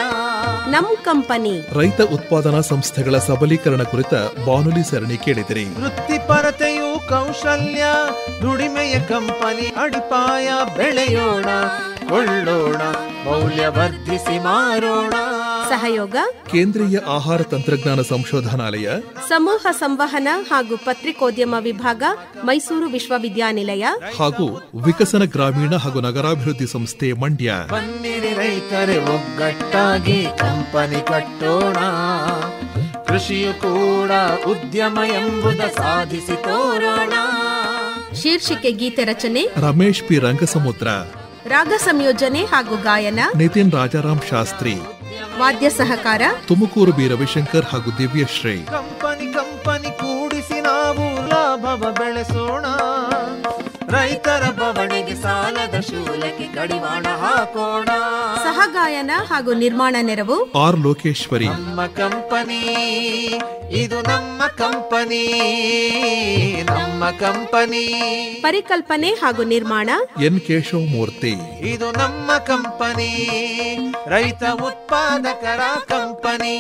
ನಮ್ ಕಂಪನಿ ರೈತ ಉತ್ಪಾದನಾ ಸಂಸ್ಥೆಗಳ ಸಬಲೀಕರಣ ಕುರಿತ ಬಾನುಲಿ ಸರಣಿ ಕೇಳಿದಿರಿ. ವೃತ್ತಿಪರತೆಯು ಕೌಶಲ್ಯ ದುಡಿಮೆಯ ಕಂಪನಿ ಅಡಿಪಾಯ. ಬೆಳೆಯೋಣ ಕೊಳ್ಳೋಣ ಮೌಲ್ಯವರ್ಧಿಸಿ ಮಾರೋಣ. ಸಹಯೋಗ ಕೇಂದ್ರೀಯ ಆಹಾರ ತಂತ್ರಜ್ಞಾನ ಸಂಶೋಧನಾಲಯ, ಸಮೂಹ ಸಂವಹನ ಹಾಗೂ ಪತ್ರಿಕೋದ್ಯಮ ವಿಭಾಗ, ಮೈಸೂರು ವಿಶ್ವವಿದ್ಯಾನಿಲಯ ಹಾಗೂ ವಿಕಸನ ಗ್ರಾಮೀಣ ಹಾಗೂ ನಗರಾಭಿವೃದ್ಧಿ ಸಂಸ್ಥೆ ಮಂಡ್ಯ. ಬನ್ನಿರಿ ರೈತರೇ ಒಗ್ಗಟ್ಟಾಗಿ ಕಂಪನಿ ಕಟ್ಟೋಣ. ಕೃಷಿಯು ಕೂಡ ಉದ್ಯಮ ಎಂಬುದ ಸಾಧಿಸಿ ತೋರೋಣ. ಶೀರ್ಷಿಕೆ ಗೀತೆ ರಚನೆ ರಮೇಶ್ ಪಿ ರಂಗಸಮುದ್ರ, ರಾಗ ಸಂಯೋಜನೆ ಹಾಗೂ ಗಾಯನ ನಿತಿನ್ ರಾಜಾರಾಮ್ ಶಾಸ್ತ್ರಿ, ವಾದ್ಯ ಸಹಕಾರ ತುಮಕೂರು ಬಿ ರವಿಶಂಕರ್ ಹಾಗೂ ದಿವ್ಯಶ್ರೀ. ಕಂಪನಿ ಕೂಡಿಸಿ ನಾವು ಲಾಭವ ಬೆಳೆಸೋಣ. ರೈತರ ಬವಣೆಗೆ ಸಾಲದ ಶೂಲಕ್ಕೆ ಕಡಿವಾಣ ಹಾಕೋಣ. ಸಹಗಾಯನ ಹಾಗೂ ನಿರ್ಮಾಣ ನೆರವು ಆರ್ ಲೋಕೇಶ್ವರಿ. ನಮ್ಮ ಕಂಪನಿ ಇದು ನಮ್ಮ ಕಂಪನಿ, ನಮ್ಮ ಕಂಪನಿ. ಪರಿಕಲ್ಪನೆ ಹಾಗೂ ನಿರ್ಮಾಣ ಎನ್ ಕೇಶವಮೂರ್ತಿ. ಇದು ನಮ್ಮ ಕಂಪನಿ ರೈತ ಉತ್ಪಾದಕರ ಕಂಪನಿ.